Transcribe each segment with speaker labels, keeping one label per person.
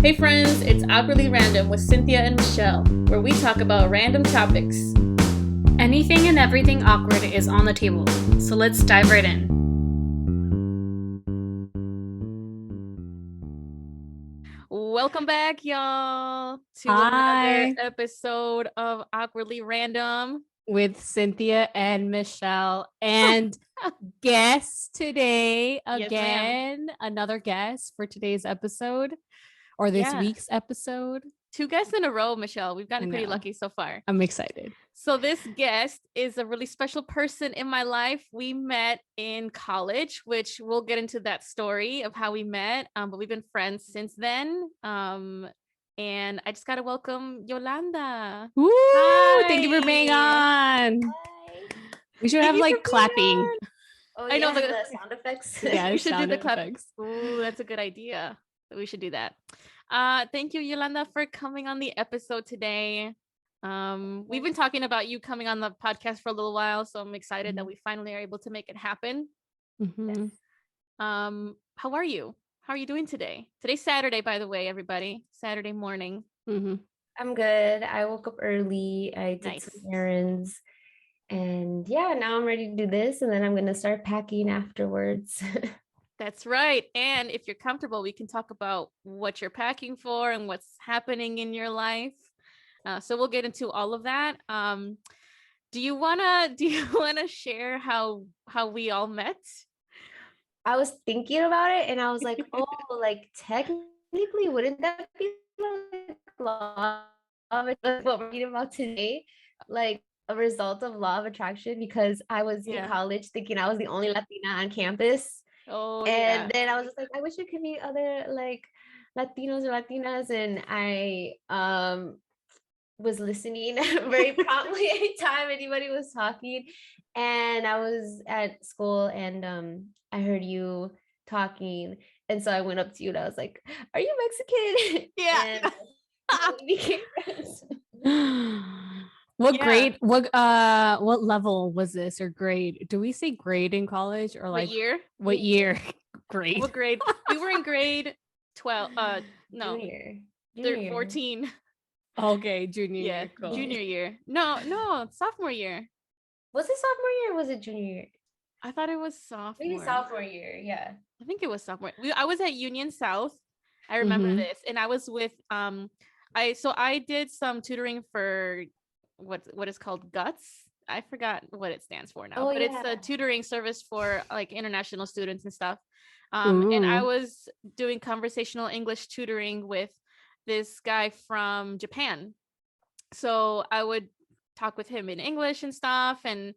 Speaker 1: Hey friends, it's Awkwardly Random with Cinthya and Michelle, where we talk about random topics.
Speaker 2: Anything and everything awkward is on the table, so let's dive right in.
Speaker 1: Welcome back, y'all, to
Speaker 2: Hi.
Speaker 1: another episode of Awkwardly Random.
Speaker 2: With Cinthya and Michelle, and guest today again, another guest for today's episode, or this week's episode.
Speaker 1: 2 guests in a row, Michelle. We've gotten pretty lucky so far.
Speaker 2: I'm excited.
Speaker 1: So this guest is a really special person in my life. We met in college, which we'll get into that story of how we met, but we've been friends since then. And I just got to welcome Yolanda.
Speaker 2: Woo!
Speaker 1: Hi.
Speaker 2: Thank you for being on.
Speaker 3: Hi.
Speaker 2: We should have like clapping.
Speaker 3: Oh,
Speaker 1: I know
Speaker 3: the
Speaker 1: the
Speaker 3: sound effects.
Speaker 2: Yeah,
Speaker 1: we should do the clap.
Speaker 2: Effects.
Speaker 1: Ooh, that's a good idea. We should do that. Thank you, Yolanda, for coming on the episode today. We've been talking about you coming on the podcast for a little while, so I'm excited that we finally are able to make it happen.
Speaker 2: Mm-hmm.
Speaker 1: How are you? How are you doing today? Today's Saturday, by the way, everybody. Saturday morning.
Speaker 2: Mm-hmm.
Speaker 3: I'm good. I woke up early. I did some errands. And yeah, now I'm ready to do this. And then I'm going to start packing afterwards.
Speaker 1: That's right. And if you're comfortable, we can talk about what you're packing for and what's happening in your life. So we'll get into all of that. Do you wanna share how we all met?
Speaker 3: I was thinking about it and I was like, oh, like technically, wouldn't that be like law of what we're reading about today? Like a result of law of attraction, because I was in college thinking I was the only Latina on campus.
Speaker 1: Oh,
Speaker 3: and then I was just like, I wish I could meet other like Latinos or Latinas. And I was listening very promptly anytime anybody was talking. And I was at school and I heard you talking. And so I went up to you and I was like, are you Mexican?
Speaker 1: Yeah.
Speaker 3: And we became friends.
Speaker 2: What grade? What level was this, or grade? Do we say grade in college, or like
Speaker 1: what year?
Speaker 2: Grade.
Speaker 1: What grade? We were in grade 12. No,
Speaker 3: Junior
Speaker 1: 14.
Speaker 2: Okay, junior year.
Speaker 1: Cool. Junior year. No, sophomore year.
Speaker 3: Was it sophomore year or was it junior year?
Speaker 1: I thought it was sophomore.
Speaker 3: Maybe sophomore year, yeah.
Speaker 1: I think it was sophomore. I was at Union South. I remember this, and I was with I did some tutoring for what is called GUTS. I forgot what it stands for now, but it's a tutoring service for like international students and stuff. And I was doing conversational English tutoring with this guy from Japan. So I would talk with him in English and stuff, and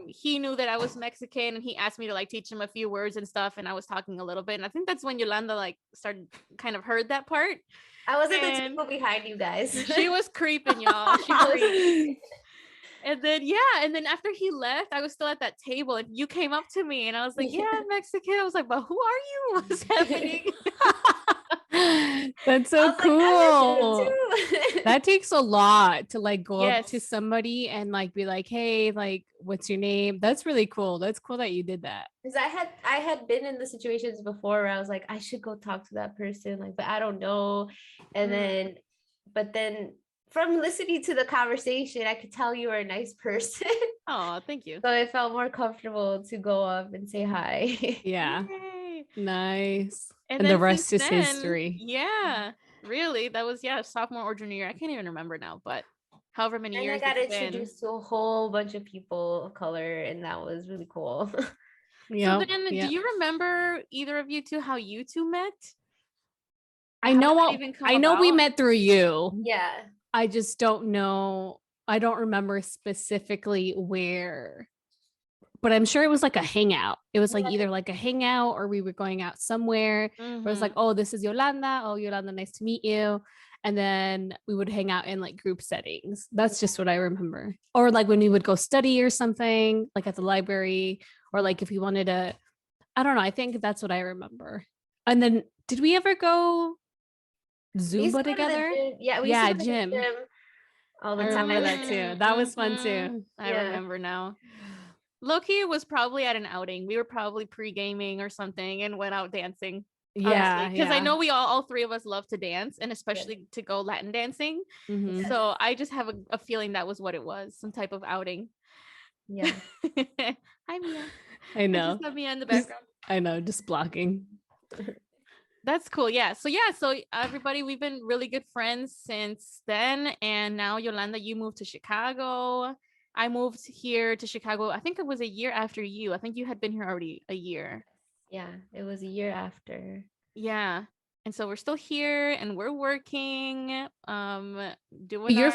Speaker 1: he knew that I was Mexican, and he asked me to like teach him a few words and stuff, and I was talking a little bit, and I think that's when Yolanda like started kind of heard that part.
Speaker 3: I was at the table behind you guys.
Speaker 1: She was creeping, y'all. She creeped. And then after he left, I was still at that table, and you came up to me, and I was like, yeah, I'm Mexican. I was like, but who are you? What's happening?
Speaker 2: That's so cool. Like, that takes a lot to like go up to somebody and like be like, hey, like, what's your name? That's really cool. That's cool that you did that.
Speaker 3: Because I had been in the situations before where I was like, I should go talk to that person, like, but I don't know. And then from listening to the conversation, I could tell you were a nice person.
Speaker 1: Oh, thank you.
Speaker 3: So it felt more comfortable to go up and say hi.
Speaker 2: Yeah.
Speaker 1: Yay.
Speaker 2: Nice. And the rest is history.
Speaker 1: Yeah, really. That was sophomore or junior year. I can't even remember now, but however many years.
Speaker 3: I got introduced to a whole bunch of people of color, and that was really cool.
Speaker 1: Yeah. So then, do you remember either of you two how you two met?
Speaker 2: I know we met through you.
Speaker 3: Yeah.
Speaker 2: I just don't know. I don't remember specifically where, but I'm sure it was like a hangout. It was like either like a hangout or we were going out somewhere where it's like, oh, this is Yolanda. Oh, Yolanda, nice to meet you. And then we would hang out in like group settings. That's just what I remember. Or like when we would go study or something, like at the library, or like if we wanted to, I don't know. I think that's what I remember. And then did we ever go Zumba together?
Speaker 3: Yeah,
Speaker 2: gym.
Speaker 3: All the
Speaker 2: time. I remember that too. That was fun too.
Speaker 1: I remember now. Loki was probably at an outing. We were probably pre-gaming or something and went out dancing.
Speaker 2: Yeah,
Speaker 1: because I
Speaker 2: yeah.
Speaker 1: know we all three of us love to dance, and especially to go Latin dancing.
Speaker 2: Mhm.
Speaker 1: So I just have a feeling that was what it was, some type of outing.
Speaker 3: Yeah.
Speaker 1: Hi, Mia.
Speaker 2: I know.
Speaker 1: Just have Mia in the
Speaker 2: Just-
Speaker 1: background.
Speaker 2: I know, just blocking.
Speaker 1: That's cool. Yeah. So everybody, we've been really good friends since then. And now, Yolanda, you moved to Chicago. I moved here to Chicago. I think it was a year after you. I think you had been here already a year.
Speaker 3: Yeah, it was a year after.
Speaker 1: Yeah. And so we're still here and we're working, doing
Speaker 2: You're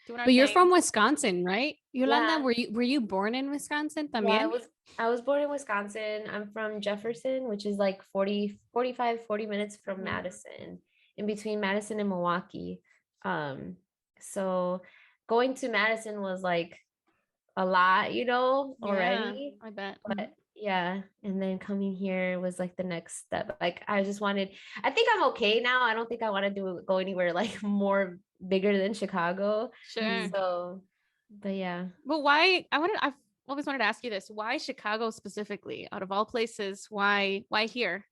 Speaker 1: doing our
Speaker 2: But you're
Speaker 1: thing.
Speaker 2: from Wisconsin, right? Yolanda,
Speaker 3: Yeah.
Speaker 2: were you born in Wisconsin
Speaker 3: Yeah,
Speaker 2: también?
Speaker 3: I was born in Wisconsin. I'm from Jefferson, which is like 40 minutes from Madison, in between Madison and Milwaukee. So going to Madison was like a lot, already.
Speaker 1: I bet.
Speaker 3: But yeah, and then coming here was like the next step. Like I think I'm okay now. I don't think I want to go anywhere like more bigger than Chicago.
Speaker 1: Sure.
Speaker 3: So, but yeah.
Speaker 1: But I've always wanted to ask you this. Why Chicago specifically? Out of all places, why here?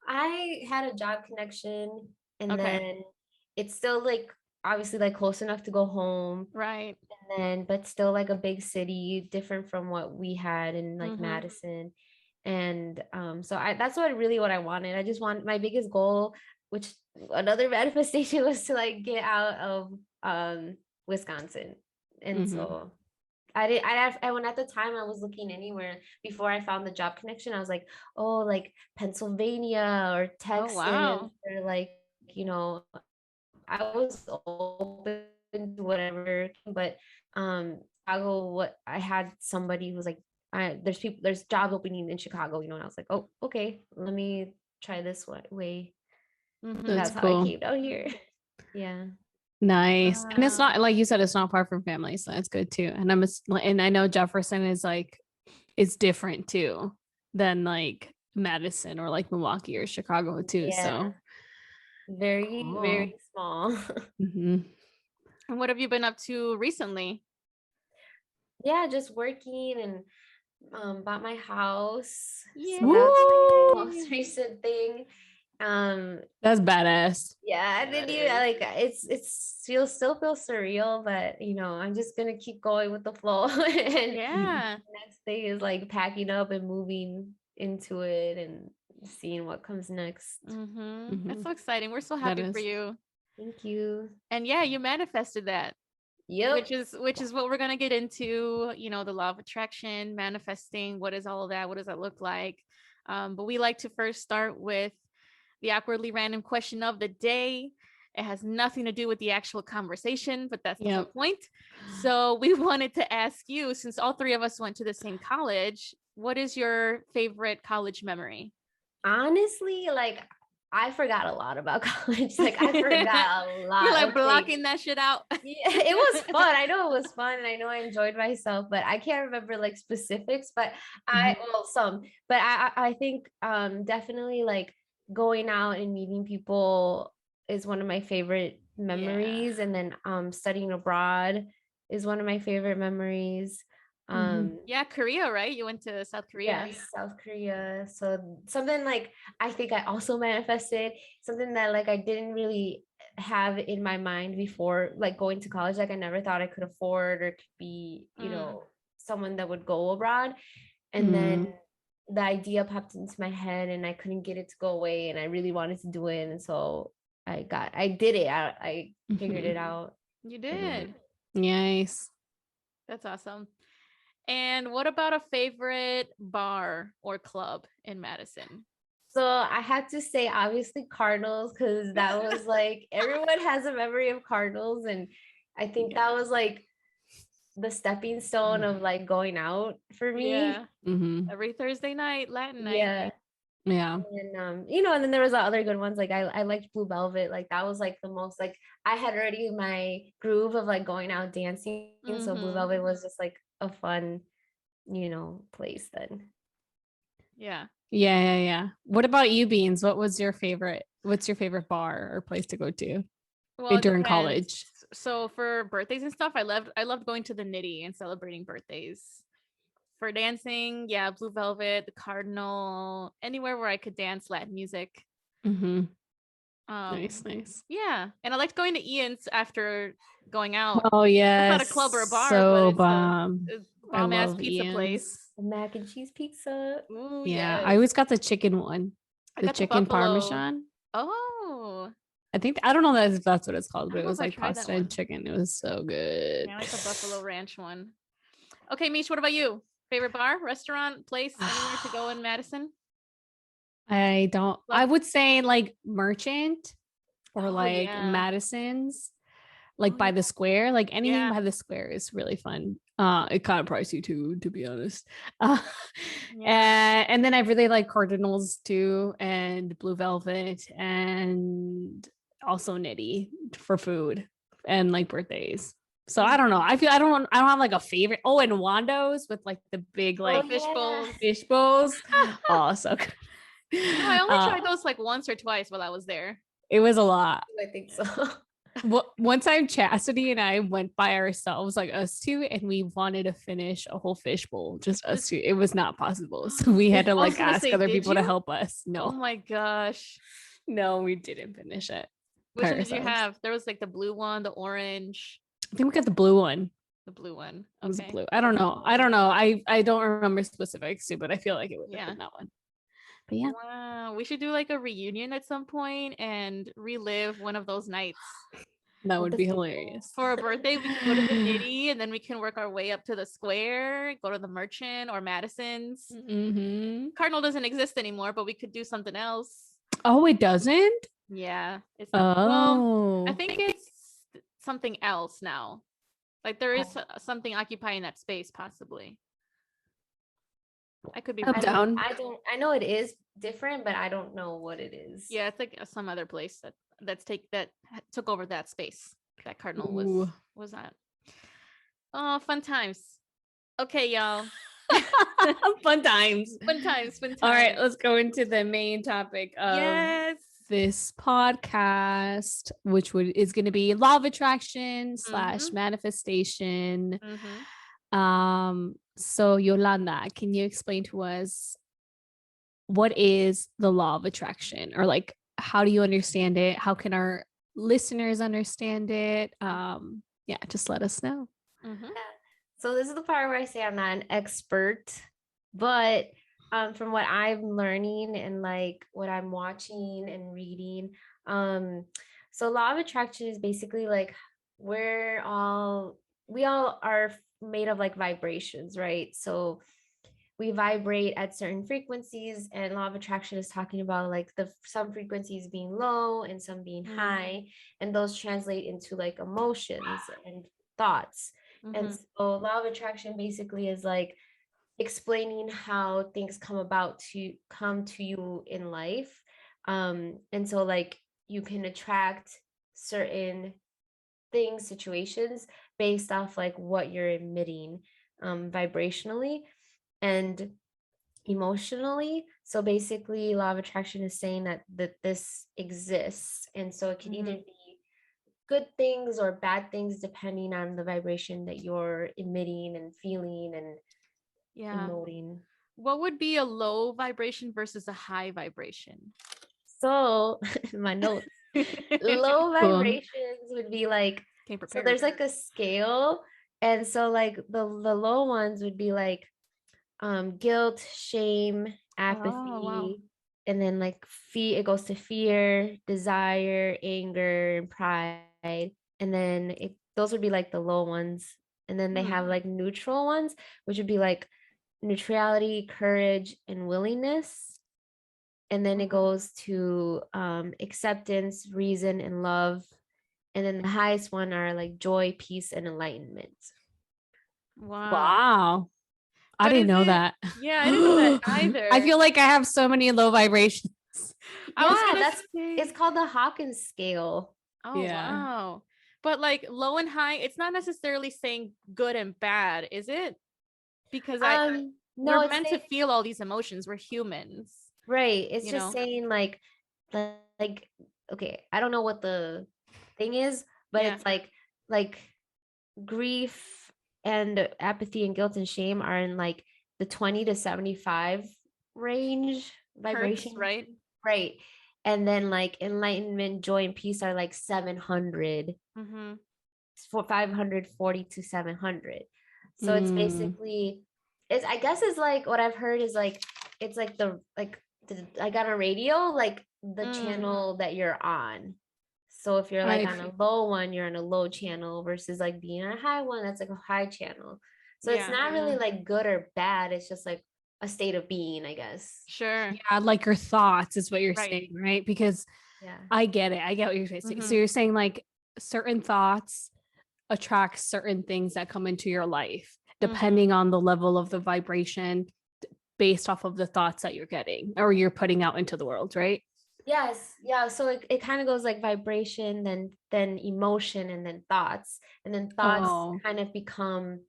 Speaker 3: I had a job connection, and
Speaker 1: Okay.
Speaker 3: then it's still like obviously like close enough to go home,
Speaker 1: Right.
Speaker 3: and then but still like a big city, different from what we had in like Madison. And so that's what I wanted. I just want my biggest goal, which another manifestation, was to like get out of Wisconsin. And so when at the time I was looking anywhere before I found the job connection, I was like, oh, like Pennsylvania or Texas,
Speaker 1: wow.
Speaker 3: or like, I was open to whatever, but Chicago, what I had somebody who was like, there's job opening in Chicago, and I was like, oh, okay, let me try this way.
Speaker 2: That's
Speaker 3: That's how I
Speaker 2: cool.
Speaker 3: came down here. Yeah.
Speaker 2: Nice. And it's
Speaker 1: Wow.
Speaker 2: not like you said, it's not far from family, so that's good too. And and I know Jefferson is like it's different too than like Madison or like Milwaukee or Chicago too.
Speaker 3: Yeah.
Speaker 2: So
Speaker 3: Very,
Speaker 2: cool.
Speaker 3: very small.
Speaker 2: Mhm.
Speaker 1: And what have you been up to recently?
Speaker 3: Yeah, just working, and bought my house.
Speaker 1: Yeah.
Speaker 3: So that's like the
Speaker 2: Woo!
Speaker 3: most recent thing.
Speaker 2: That's badass.
Speaker 3: Yeah, and then like it's still feels surreal, but I'm just gonna keep going with the flow. And
Speaker 1: Yeah.
Speaker 3: next thing is like packing up and moving into it and seeing what comes next.
Speaker 1: That's so exciting. We're so happy for you.
Speaker 3: Thank you.
Speaker 1: And yeah, you manifested that.
Speaker 3: Yep.
Speaker 1: Which is what we're gonna get into, the law of attraction, manifesting. What is all of that? What does that look like? But we like to first start with the awkwardly random question of the day. It has nothing to do with the actual conversation, but that's the whole point. So we wanted to ask you, since all three of us went to the same college, what is your favorite college memory?
Speaker 3: Honestly, like I forgot a lot about college. Like I forgot a lot.
Speaker 1: You're like
Speaker 3: of
Speaker 1: blocking
Speaker 3: things.
Speaker 1: that shit out.
Speaker 3: Yeah, it was fun. I know it was fun, and I know I enjoyed myself, but I can't remember like specifics. But I think definitely like going out and meeting people is one of my favorite memories. And then studying abroad is one of my favorite memories.
Speaker 1: Yeah, Korea, right? You went to South Korea.
Speaker 3: Yes, South Korea. So something like I think I also manifested something that like I didn't really have in my mind before, like going to college. Like I never thought I could afford or could be, someone that would go abroad. And then the idea popped into my head and I couldn't get it to go away, and I really wanted to do it. And so I did it. I figured it out.
Speaker 1: You did.
Speaker 2: Nice.
Speaker 1: That's awesome. And what about a favorite bar or club in Madison?
Speaker 3: So I had to say, obviously, Cardinals, because that was like everyone has a memory of Cardinals, and I think that was like the stepping stone of like going out for me.
Speaker 1: Yeah. Every Thursday night, Latin night.
Speaker 3: Yeah.
Speaker 2: Yeah.
Speaker 3: And and then there was other good ones. Like I liked Blue Velvet. Like that was like the most, like I had already my groove of like going out dancing. So Blue Velvet was just like a fun, place then.
Speaker 1: Yeah.
Speaker 2: Yeah. What about you, Beans? What's your favorite bar or place to go to during college?
Speaker 1: So for birthdays and stuff, I loved going to the Nitty and celebrating birthdays. For dancing, yeah, Blue Velvet, the Cardinal, anywhere where I could dance Latin music.
Speaker 2: Nice.
Speaker 1: Yeah, and I liked going to Ian's after going out.
Speaker 2: Oh yeah,
Speaker 1: It's not a club or a bar,
Speaker 2: so
Speaker 1: but it's
Speaker 2: bomb.
Speaker 1: a
Speaker 2: I
Speaker 1: bomb ass
Speaker 2: love
Speaker 1: pizza
Speaker 2: Ian's.
Speaker 1: place.
Speaker 3: The mac and cheese pizza.
Speaker 1: Ooh,
Speaker 2: Yeah,
Speaker 1: yes.
Speaker 2: I always got the chicken one.
Speaker 1: I
Speaker 2: The
Speaker 1: got the
Speaker 2: chicken
Speaker 1: buffalo.
Speaker 2: parmesan.
Speaker 1: Oh,
Speaker 2: I think I don't know if that's what it's called,
Speaker 1: I
Speaker 2: but
Speaker 1: don't
Speaker 2: it
Speaker 1: know
Speaker 2: was
Speaker 1: if I
Speaker 2: like
Speaker 1: tried that
Speaker 2: pasta
Speaker 1: one.
Speaker 2: and chicken. It was so good.
Speaker 1: yeah, I like the buffalo ranch one. Okay, Mish, what about you? Favorite bar, restaurant, place, anywhere to go in Madison?
Speaker 2: I don't. I would say like Merchant or
Speaker 1: Oh,
Speaker 2: like
Speaker 1: yeah.
Speaker 2: Madison's, like
Speaker 1: Oh,
Speaker 2: by
Speaker 1: yeah.
Speaker 2: the square. Like anything
Speaker 1: Yeah.
Speaker 2: by the square is really fun. It kind of pricey too, to be honest. And then I really like Cardinals too, and Blue Velvet, and also Nitty for food and like birthdays. So I don't know. I feel I don't have like a favorite. Oh, and Wando's with like the big like
Speaker 1: fish bowls.
Speaker 2: fish bowls. Oh, so good.
Speaker 1: No, I only tried those like once or twice while I was there.
Speaker 2: It was a lot.
Speaker 3: I think so.
Speaker 2: One time Chastity and I went by ourselves, like us two, and we wanted to finish a whole fishbowl, just us two. It was not possible. So we had to like ask other people to help us.
Speaker 1: Oh
Speaker 2: No,
Speaker 1: my gosh.
Speaker 2: no, we didn't finish it.
Speaker 1: Which one did you have? There was like the blue one, the orange.
Speaker 2: I think we got the blue one.
Speaker 1: The blue one.
Speaker 2: It was blue. I don't know. I don't remember specifics too, but I feel like it would have been that one. But yeah.
Speaker 1: Wow. We should do like a reunion at some point and relive one of those nights.
Speaker 2: That would be hilarious.
Speaker 1: For a birthday, we can go to the Nitty and then we can work our way up to the square, go to the Merchant or Madison's. Cardinal doesn't exist anymore, but we could do something else.
Speaker 2: Oh, it doesn't?
Speaker 1: Yeah. It's not, well, I think it's something else now. Like there is something occupying that space, possibly. I could be
Speaker 2: down.
Speaker 3: I know it is different, but I don't know what it is.
Speaker 1: Yeah, it's like some other place that took over that space that Cardinal was at. Oh, fun times. Okay, y'all.
Speaker 2: Fun times. All right, let's go into the main topic of this podcast, which is going to be law of attraction / manifestation. So Yolanda, can you explain to us what is the law of attraction, or like how do you understand it? How can our listeners understand it? Just let us know.
Speaker 3: So this is the part where I say I'm not an expert, but from what I'm learning and like what I'm watching and reading, so law of attraction is basically like we all are made of like vibrations, right? So we vibrate at certain frequencies, and law of attraction is talking about like some frequencies being low and some being high, and those translate into like emotions and thoughts. And so law of attraction basically is like explaining how things come to you in life. And so like you can attract certain things, situations based off like what you're emitting vibrationally and emotionally. So basically law of attraction is saying that this exists, and so it can either be good things or bad things depending on the vibration that you're emitting and feeling and emoting.
Speaker 1: What would be a low vibration versus a high vibration?
Speaker 3: So my notes. Low vibrations would be like, so there's like a scale, and so like the low ones would be like guilt, shame, apathy, and then like it goes to fear, desire, anger, and pride, and then those would be like the low ones. And then they have like neutral ones, which would be like neutrality, courage, and willingness. And then it goes to acceptance, reason, and love. And then the highest one are like joy, peace, and enlightenment.
Speaker 2: Wow. I didn't know that.
Speaker 1: Yeah, I didn't know that either.
Speaker 2: I feel like I have so many low vibrations.
Speaker 3: It's called the Hawkins scale.
Speaker 1: Oh, yeah. Wow. But like low and high, it's not necessarily saying good and bad, is it? Because we're meant to feel all these emotions. We're humans.
Speaker 3: Right. It's just saying like, okay, I don't know what the thing is, but it's like grief and apathy and guilt and shame are in like the 20 to 75 range vibration.
Speaker 1: Hertz, right?
Speaker 3: Right. and then like enlightenment, joy, and peace are like 700, for 540 to 700. So it's basically, it's, I guess it's like what I've heard is like, it's like I got a radio, like the channel that you're on. So if you're like on a low one, you're on a low channel, versus like being on a high one, that's like a high channel. So it's not really like good or bad. It's just like a state of being, I guess.
Speaker 1: Sure.
Speaker 2: Yeah, like your thoughts is what you're saying, right? Because I get it. I get what you're saying. So you're saying like certain thoughts attract certain things that come into your life, depending on the level of the vibration based off of the thoughts that you're getting or you're putting out into the world, right?
Speaker 3: Yes. Yeah. So it kind of goes like vibration, then emotion, and then thoughts. And then thoughts kind of become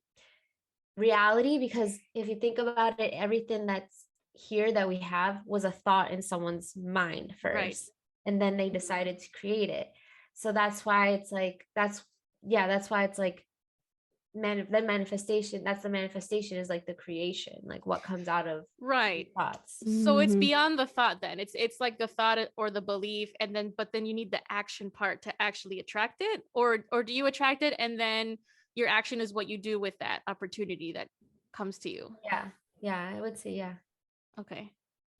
Speaker 3: reality, because if you think about it, everything that's here that we have was a thought in someone's mind first, and then they decided to create it. So that's why it's like, that's why it's like the manifestation, that's the manifestation, is like the creation, like what comes out of thoughts.
Speaker 1: So it's beyond the thought, then it's like the thought or the belief, and then but then you need the action part to actually attract it, or do you attract it and then your action is what you do with that opportunity that comes to you?
Speaker 3: Yeah, I would say
Speaker 1: okay,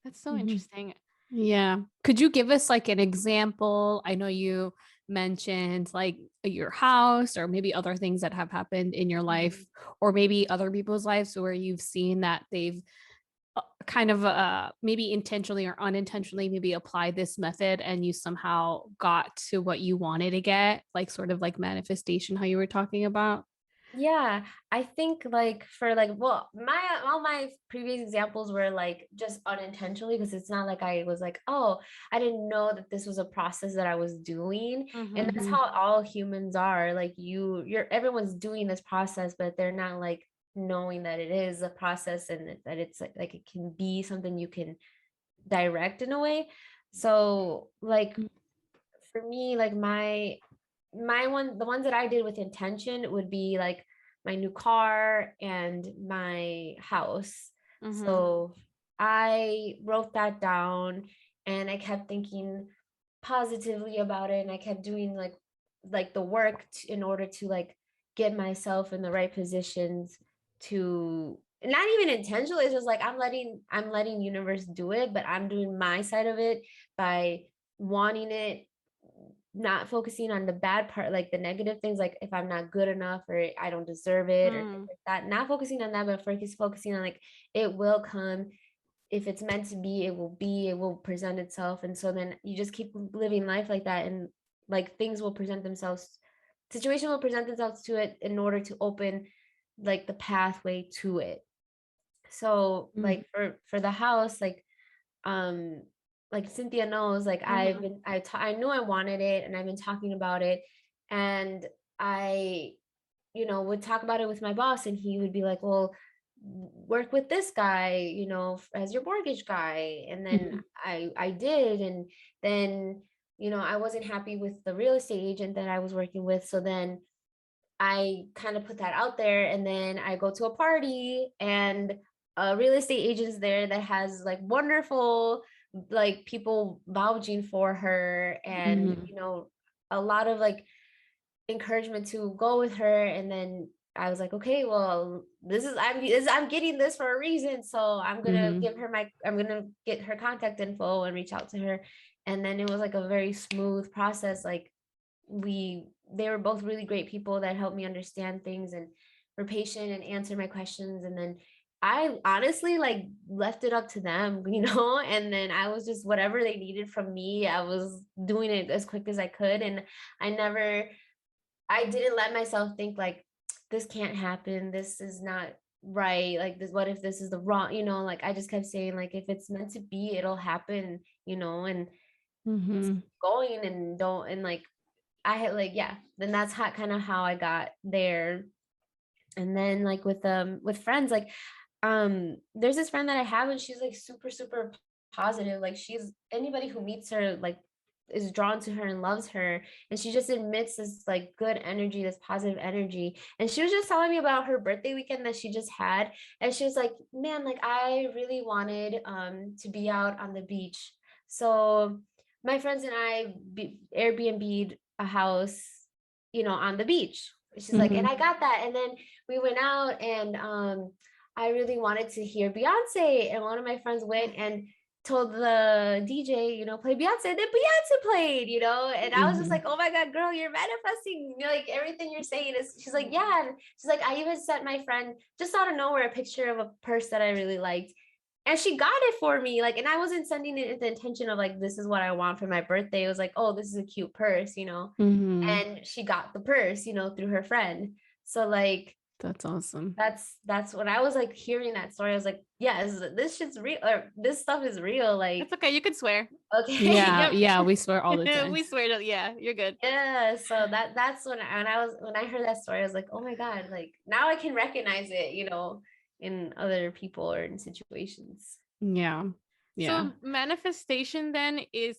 Speaker 1: that's so interesting.
Speaker 2: Yeah. Could you give us like an example? I know you mentioned like your house, or maybe other things that have happened in your life, or maybe other people's lives where you've seen that they've kind of maybe intentionally or unintentionally maybe applied this method and you somehow got to what you wanted to get, like sort of like manifestation, how you were talking about.
Speaker 3: Yeah, I think like for like, well, all my previous examples were like just unintentionally, because it's not like I was like, oh, I didn't know that this was a process that I was doing. And that's how all humans are. Like everyone's doing this process, but they're not like knowing that it is a process, and that it's like it can be something you can direct in a way. So like for me, like the ones that I did with intention would be like my new car and my house. So I wrote that down, and I kept thinking positively about it, and I kept doing like the work in order to like get myself in the right positions, to not even intentionally, it's just like I'm letting universe do it, but I'm doing my side of it by wanting it, not focusing on the bad part, like the negative things, like if I'm not good enough or I don't deserve it or things like that. Not focusing on that, but focusing on like it will come. If it's meant to be, it will be, it will present itself. And so then you just keep living life like that, and like things will present themselves, situation will present themselves to it in order to open like the pathway to it. So like for the house, like Cinthia knows, like I knew I wanted it, and I've been talking about it, and I, would talk about it with my boss, and he would be like, well, work with this guy, as your mortgage guy. And then I did, and then, I wasn't happy with the real estate agent that I was working with. So then I kind of put that out there, and then I go to a party, and a real estate agent's there that has like wonderful like people vouching for her, and a lot of like encouragement to go with her. And then I was like, okay, well, I'm getting this for a reason, so I'm gonna I'm gonna get her contact info and reach out to her. And then it was like a very smooth process. Like they were both really great people that helped me understand things and were patient and answered my questions. And then I honestly like left it up to them, and then I was just whatever they needed from me, I was doing it as quick as I could. And I didn't let myself think like, this can't happen, this is not right, like this, what if this is the wrong, like I just kept saying like, if it's meant to be, it'll happen, and it's going, and don't, and like I had like, then that's kind of how I got there. And then like with friends, like there's this friend that I have, and she's like super super positive. Like she's, anybody who meets her like is drawn to her and loves her, and she just admits this like good energy, this positive energy. And she was just telling me about her birthday weekend that she just had, and she was like, man, like I really wanted to be out on the beach. So my friends and I Airbnb'd a house, on the beach. She's like, and I got that. And then we went out and I really wanted to hear Beyonce. And one of my friends went and told the DJ, play Beyonce. Then Beyonce played, and I was just like, oh my God, girl, you're manifesting. Like everything you're saying is, she's like, yeah. And she's like, I even sent my friend just out of nowhere a picture of a purse that I really liked. And she got it for me. Like, and I wasn't sending it with the intention of like, this is what I want for my birthday. It was like, oh, this is a cute purse, and she got the purse, through her friend. So like,
Speaker 2: that's awesome.
Speaker 3: That's when I was like hearing that story. I was like, yes, this shit's real, or this stuff is real. Like,
Speaker 1: it's okay, you can swear.
Speaker 3: Okay.
Speaker 2: Yeah, we swear all the time.
Speaker 1: We swear yeah, you're good.
Speaker 3: Yeah. So that's when I heard that story, I was like, oh my God, like now I can recognize it, in other people or in situations.
Speaker 2: Yeah.
Speaker 1: So manifestation then is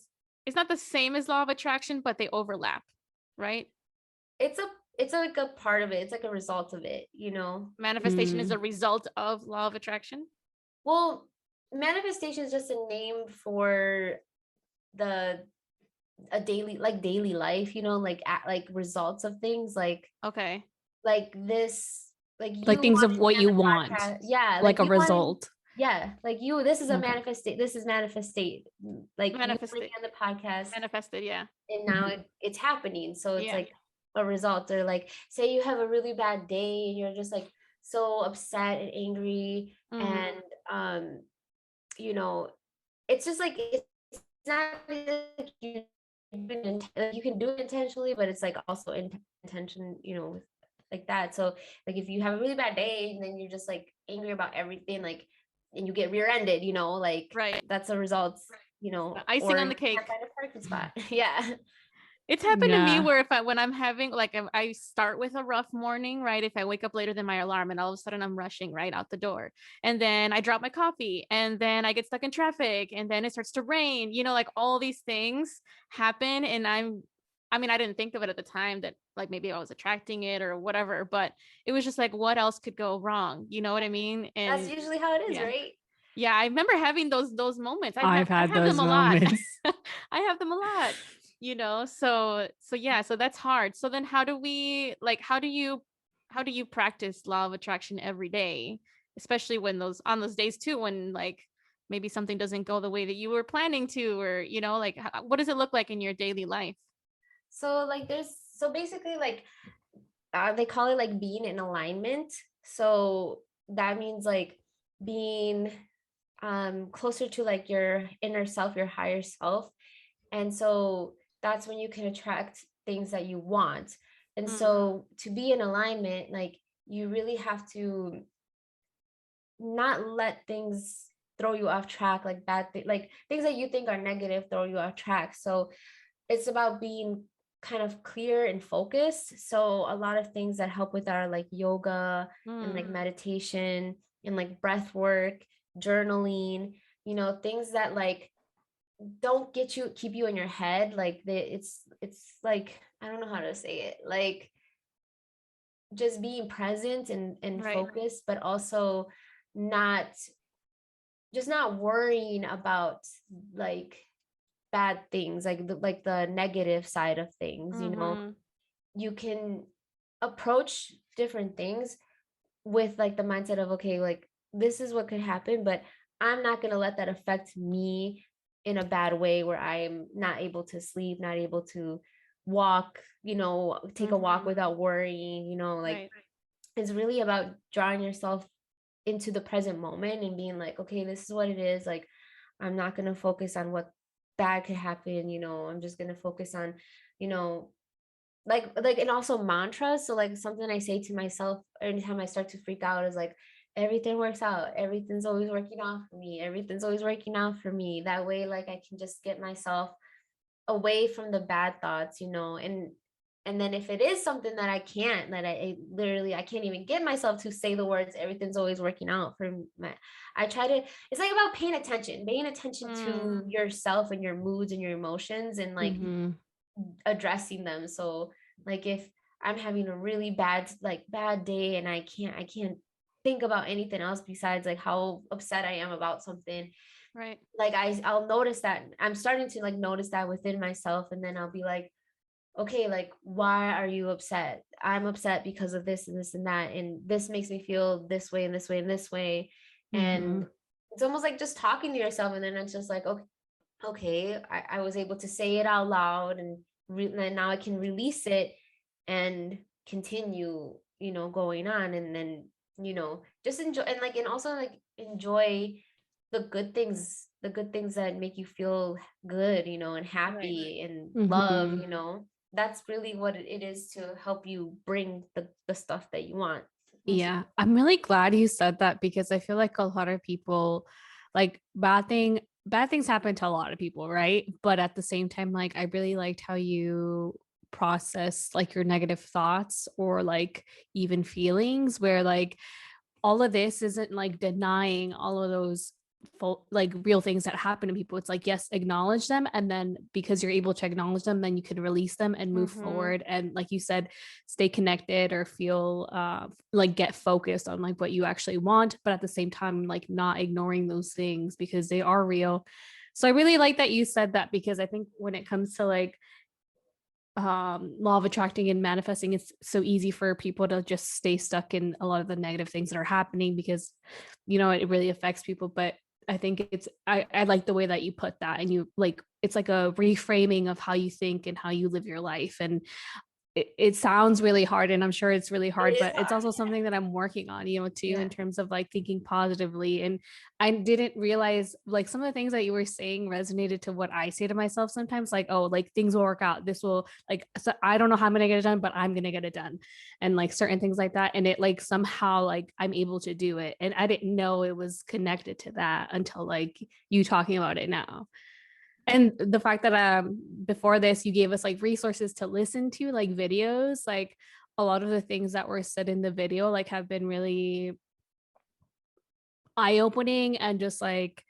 Speaker 1: not the same as law of attraction, but they overlap, right?
Speaker 3: It's like a part of it. It's like a result of it,
Speaker 1: Manifestation is a result of law of attraction.
Speaker 3: Well, manifestation is just a name for a daily life, like results of things, like,
Speaker 1: okay,
Speaker 3: like this, like
Speaker 2: things of what you want.
Speaker 3: Yeah,
Speaker 2: like a result.
Speaker 3: Like this is a manifestation. This is manifestate. Like
Speaker 1: manifested
Speaker 3: on the podcast.
Speaker 1: Manifested, yeah.
Speaker 3: And now it's happening. So it's like a result. Or like, say you have a really bad day and you're just like so upset and angry, and it's just like it's not like you can do it intentionally, but it's like also intention, like that. So like if you have a really bad day and then you're just like angry about everything, like, and you get rear-ended, like,
Speaker 1: right,
Speaker 3: that's a result,
Speaker 1: icing on the cake.
Speaker 3: Find a parking spot. Yeah.
Speaker 1: It's happened to me where when I'm having like, I start with a rough morning, right? If I wake up later than my alarm and all of a sudden I'm rushing right out the door, and then I drop my coffee, and then I get stuck in traffic, and then it starts to rain, like all these things happen. And I didn't think of it at the time that like maybe I was attracting it or whatever, but it was just like, what else could go wrong? You know what I mean? And
Speaker 3: that's usually how it is, right?
Speaker 1: Yeah, I remember having those moments.
Speaker 2: I've had those moments.
Speaker 1: I have them a lot. So yeah, so that's hard. So then how do you practice law of attraction every day, especially when on those days too, when like maybe something doesn't go the way that you were planning to, or like what does it look like in your daily life?
Speaker 3: So like so basically like they call it like being in alignment. So that means like being closer to like your inner self, your higher self. And so that's when you can attract things that you want. And so to be in alignment, like you really have to not let things throw you off track, like like things that you think are negative throw you off track. So it's about being kind of clear and focused. So a lot of things that help with our like yoga and like meditation and like breath work, journaling, things that like don't keep you in your head. Like it's like, I don't know how to say it, like just being present and
Speaker 1: right.
Speaker 3: focused, but also not worrying about like bad things, like the negative side of things. You can approach different things with like the mindset of, okay, like this is what could happen, but I'm not going to let that affect me in a bad way where I'm not able to sleep, not able to walk, take a walk without worrying, like right. It's really about drawing yourself into the present moment and being like, okay, this is what it is. Like, I'm not going to focus on what bad could happen. I'm just going to focus on, like, and also mantras. So like something I say to myself anytime I start to freak out is like, everything works out. Everything's always working out for me. Everything's always working out for me. That way, like I can just get myself away from the bad thoughts, and then if it is something that I can't, that I can't even get myself to say the words, everything's always working out for me. It's like about paying attention to yourself and your moods and your emotions and like addressing them. So like if I'm having a really bad day and I can't think about anything else besides like how upset I am about something,
Speaker 1: Right.
Speaker 3: Like I'll notice that I'm starting to like notice that within myself, and then I'll be like, okay, like, why are you upset? I'm upset because of this and this and that, and this makes me feel this way and this way and this way. And it's almost like just talking to yourself, and then it's just like, okay, I was able to say it out loud, and then now I can release it and continue, going on. And then, just enjoy, and also like enjoy the good things that make you feel good, and happy and love, that's really what it is, to help you bring the stuff that you want.
Speaker 2: Yeah, I'm really glad you said that, because I feel like a lot of people, like, bad things happen to a lot of people, right? But at the same time, like, I really liked how you process like your negative thoughts or like even feelings, where like all of this isn't like denying all of those like real things that happen to people. It's like, yes, acknowledge them, and then because you're able to acknowledge them, then you can release them and move forward, and like you said, stay connected or feel like get focused on like what you actually want, but at the same time like not ignoring those things because they are real. So I really like that you said that, because I think when it comes to like law of attracting and manifesting, it's so easy for people to just stay stuck in a lot of the negative things that are happening, because it really affects people. But I think I like the way that you put that, and you like, it's like a reframing of how you think and how you live your life. And it sounds really hard, and I'm sure it's really hard, but it's also something that I'm working on, too, in terms of like thinking positively. And I didn't realize like some of the things that you were saying resonated to what I say to myself sometimes, like, oh, like things will work out. This will, like, so I don't know how I'm going to get it done, but I'm going to get it done. And like certain things like that. And it like somehow like I'm able to do it. And I didn't know it was connected to that until like you talking about it now. And the fact that before this you gave us like resources to listen to, like videos, like a lot of the things that were said in the video like have been really eye-opening and just like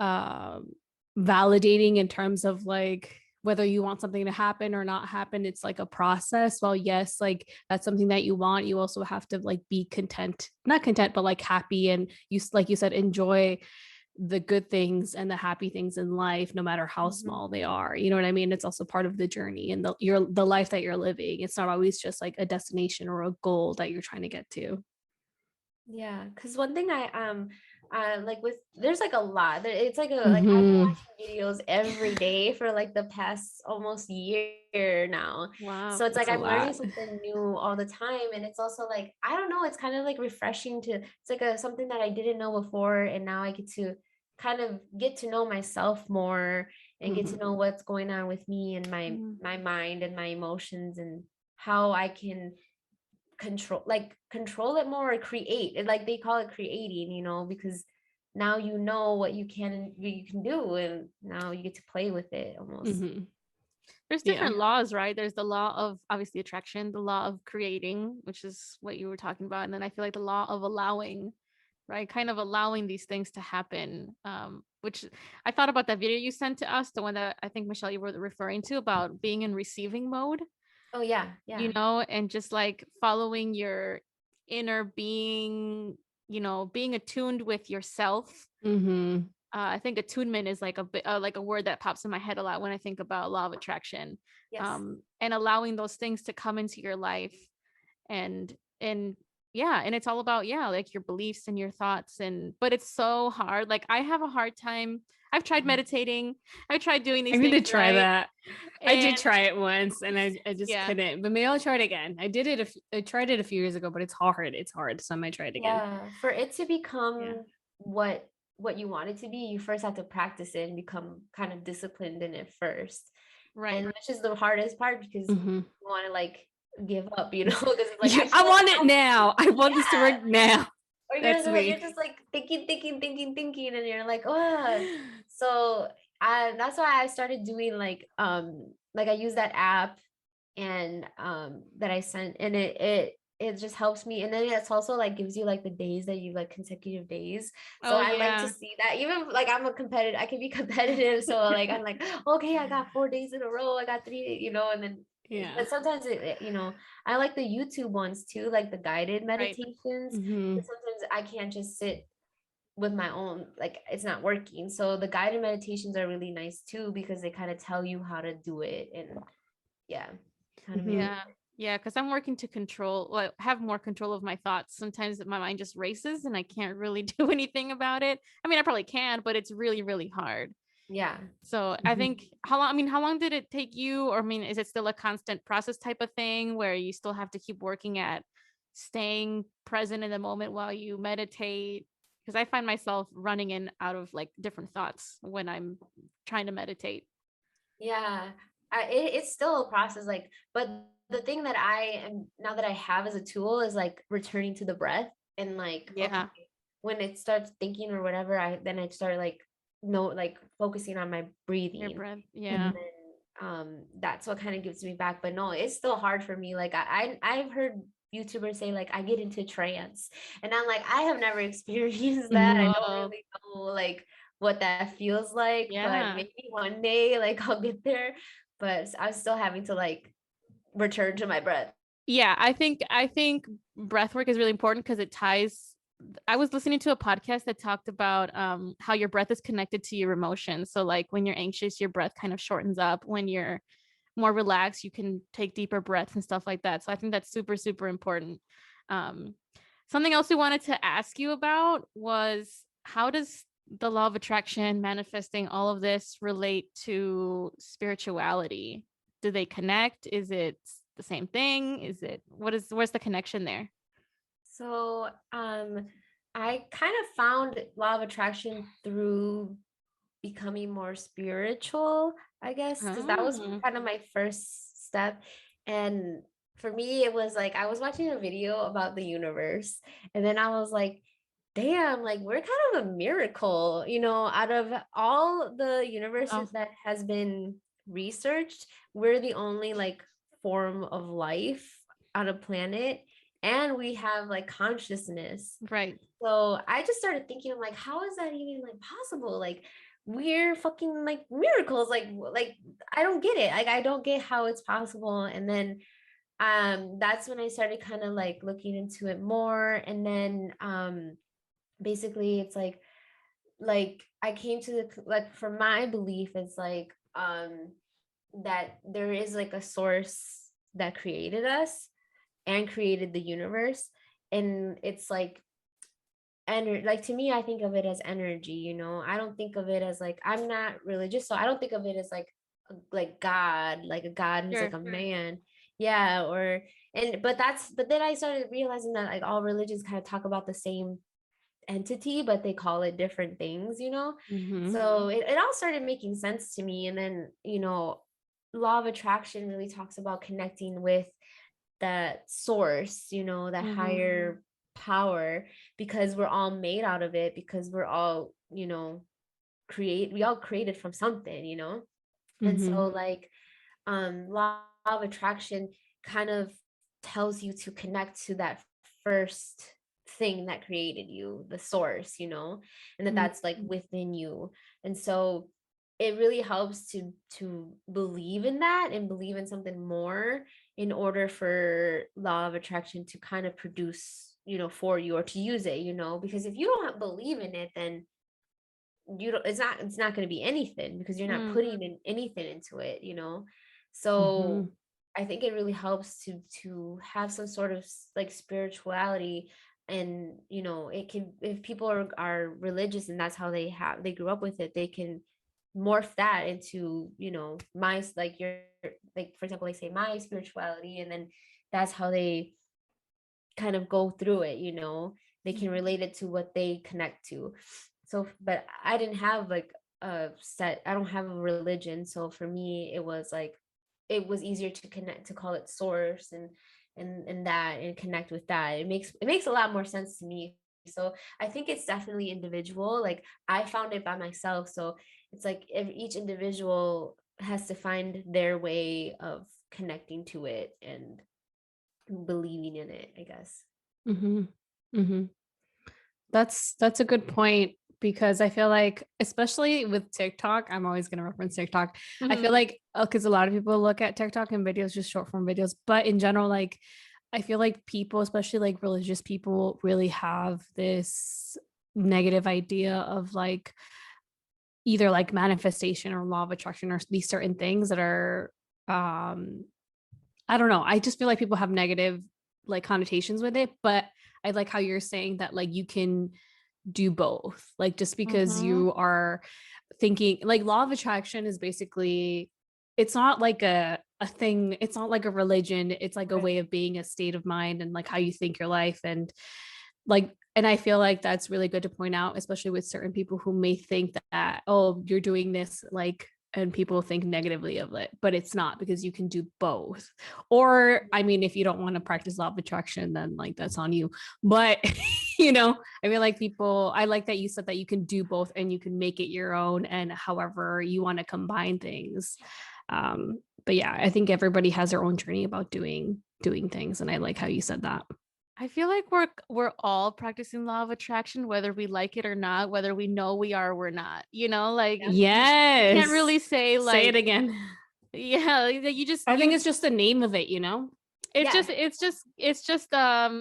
Speaker 2: validating in terms of like whether you want something to happen or not happen. It's like a process. Well, yes, like that's something that you want, you also have to like be content, not content, but like happy, and you, like you said, enjoy the good things and the happy things in life, no matter how small they are. You know what I mean? It's also part of the journey and the life that you're living. It's not always just like a destination or a goal that you're trying to get to.
Speaker 3: Yeah, because one thing I like with, there's like a lot. It's like like I've been watching videos every day for like the past almost year now.
Speaker 1: Wow.
Speaker 3: So it's like I'm learning something new all the time, and it's also like, I don't know, it's kind of like refreshing to, it's like something that I didn't know before, and now I get to kind of get to know myself more and get to know what's going on with me and my mind and my emotions, and how I can control it more, or create it, like they call it creating, because now you know what you can do, and now you get to play with it almost.
Speaker 1: There's different laws, right? There's the law of obviously attraction, the law of creating, which is what you were talking about, and then I feel like the law of allowing, right? Kind of allowing these things to happen. Which I thought about that video you sent to us, the one that I think, Michelle, you were referring to, about being in receiving mode.
Speaker 3: Oh yeah,
Speaker 1: and just like following your inner being, being attuned with yourself. I think attunement is like a bit like a word that pops in my head a lot when I think about law of attraction.
Speaker 3: Yes.
Speaker 1: And allowing those things to come into your life, and and it's all about like your beliefs and your thoughts, but it's so hard. Like I have a hard time. I've tried meditating. I've tried doing these things.
Speaker 2: I need to try that. I did
Speaker 1: And
Speaker 2: try it once and I just couldn't, but maybe I'll try it again. I tried it a few years ago, but it's hard. So I might try it again.
Speaker 3: Yeah, for it to become what you want it to be, you first have to practice it and become kind of disciplined in it first.
Speaker 1: Right.
Speaker 3: And which is the hardest part, because you want to like give up, because it's like
Speaker 2: I want it now. I want this to work now.
Speaker 3: Or you're just like thinking, and you're like, oh. So that's why I started doing like I use that app, and that I sent, and it just helps me. And then it's also like gives you like the days that you like, consecutive days. So I like to see that. Even like I can be competitive. So like I'm like, okay, I got 4 days in a row, I got 3, and then but sometimes I like the YouTube ones too, like the guided meditations. Sometimes I can't just sit with my own, like it's not working. So the guided meditations are really nice too, because they kind of tell you how to do it, and yeah, how to
Speaker 1: Yeah. Yeah, because I'm working to have more control of my thoughts. Sometimes my mind just races and I can't really do anything about it. I mean, I probably can, but it's really, really hard.
Speaker 3: yeah.
Speaker 1: So I think how long did it take you? Or I mean, is it still a constant process type of thing where you still have to keep working at staying present in the moment while you meditate? Because I find myself running in out of like different thoughts when I'm trying to meditate.
Speaker 3: Yeah, it's still a process, like, but the thing that I am now that I have as a tool is like returning to the breath, and like, okay,
Speaker 1: Yeah.
Speaker 3: when it starts thinking or whatever, I start like, no, like focusing on my
Speaker 1: Your
Speaker 3: breathing,
Speaker 1: breath.
Speaker 3: and
Speaker 1: Yeah.
Speaker 3: then that's what kind of gives me back. But no, it's still hard for me. Like I've heard YouTubers say like I get into trance, and I'm like, I have never experienced that. I don't
Speaker 1: Oh,
Speaker 3: really know like what that feels like, but
Speaker 1: yeah.
Speaker 3: maybe one day like I'll get there. But I'm still having to like return to my breath.
Speaker 1: Yeah, I think breath work is really important because it ties. I was listening to a podcast that talked about how your breath is connected to your emotions. So like when you're anxious, your breath kind of shortens up. When you're more relaxed, you can take deeper breaths and stuff like that. So I think that's super, super important. Um, Something else we wanted to ask you about was how does the law of attraction, manifesting, all of this relate to spirituality? Do they connect? Is it the same thing? Where's the connection there?
Speaker 3: So I kind of found law of attraction through becoming more spiritual, I guess, because that was
Speaker 1: Oh,
Speaker 3: kind of my first step. And for me, it was like I was watching a video about the universe, and then I was like, damn, like we're kind of a miracle, out of all the
Speaker 1: oh,
Speaker 3: universes that has been researched, we're the only like form of life on a planet, and we have like consciousness.
Speaker 1: right.
Speaker 3: So I just started thinking, I'm like, how is that even like possible? Like we're fucking like miracles. Like I don't get it. Like I don't get how it's possible. And then that's when I started kind of like looking into it more. And then basically it's like I came to the like for my belief, it's like that there is like a source that created us and created the universe. And it's like like to me, I think of it as energy. I don't think of it as like, I'm not religious, so I don't think of it as like God, like a God who's like
Speaker 1: Sure.
Speaker 3: a man. Yeah. But then I started realizing that like all religions kind of talk about the same entity, but they call it different things.
Speaker 2: Mm-hmm.
Speaker 3: So it all started making sense to me. And then law of attraction really talks about connecting with that source, that
Speaker 1: Mm-hmm.
Speaker 3: higher power, because we're all made out of it, because we're all, we all created from something. And
Speaker 2: Mm-hmm.
Speaker 3: so like law of attraction kind of tells you to connect to that first thing that created you, the source, and that's like within you. And so it really helps to believe in that and believe in something more, in order for law of attraction to kind of produce, for you, or to use it, because if you don't believe in it, then it's not going to be anything, because you're not
Speaker 1: Mm.
Speaker 3: putting in anything into it.
Speaker 2: Mm-hmm.
Speaker 3: So I think it really helps to have some sort of like spirituality. And it can, if people are religious and that's how they grew up with it, they can morph that into my, like your, like for example, they say my spirituality, and then that's how they kind of go through it. They can relate it to what they connect to. So but I didn't have like I don't have a religion, so for me it was like, it was easier to connect, to call it source, and that, and connect with that. It makes a lot more sense to me. So I think it's definitely individual. Like I found it by myself, so it's like if each individual has to find their way of connecting to it and believing in it, I guess.
Speaker 2: Mm-hmm. Mm-hmm. That's a good point, because I feel like, especially with TikTok, I'm always going to reference TikTok. I
Speaker 1: Mm-hmm.
Speaker 2: feel like because a lot of people look at TikTok and videos, just short form videos, but in general, like I feel like people, especially like religious people, really have this negative idea of like either like manifestation or law of attraction or these certain things that are I don't know. I just feel like people have negative like connotations with it, but I like how you're saying that like you can do both. Like just because you are thinking like law of attraction is basically it's not like a thing, it's not like a religion, it's like a way of being, a state of mind and like how you think your life and like and I feel like that's really good to point out, especially with certain people who may think that oh you're doing this like and people think negatively of it, but it's not because you can do both. Or I mean if you don't want to practice law of attraction then like that's on you, but you know I mean like people I like that you said that you can do both and you can make it your own and however you want to combine things. But yeah I think everybody has their own journey about doing things and I like how you said that.
Speaker 1: I feel like we're all practicing law of attraction, whether we like it or not, whether we know we are or we're not, you know, like
Speaker 2: yes
Speaker 1: you can't really say like
Speaker 2: say it again.
Speaker 1: Yeah, like, you just
Speaker 2: I think it's just the name of it, you know.
Speaker 1: It's just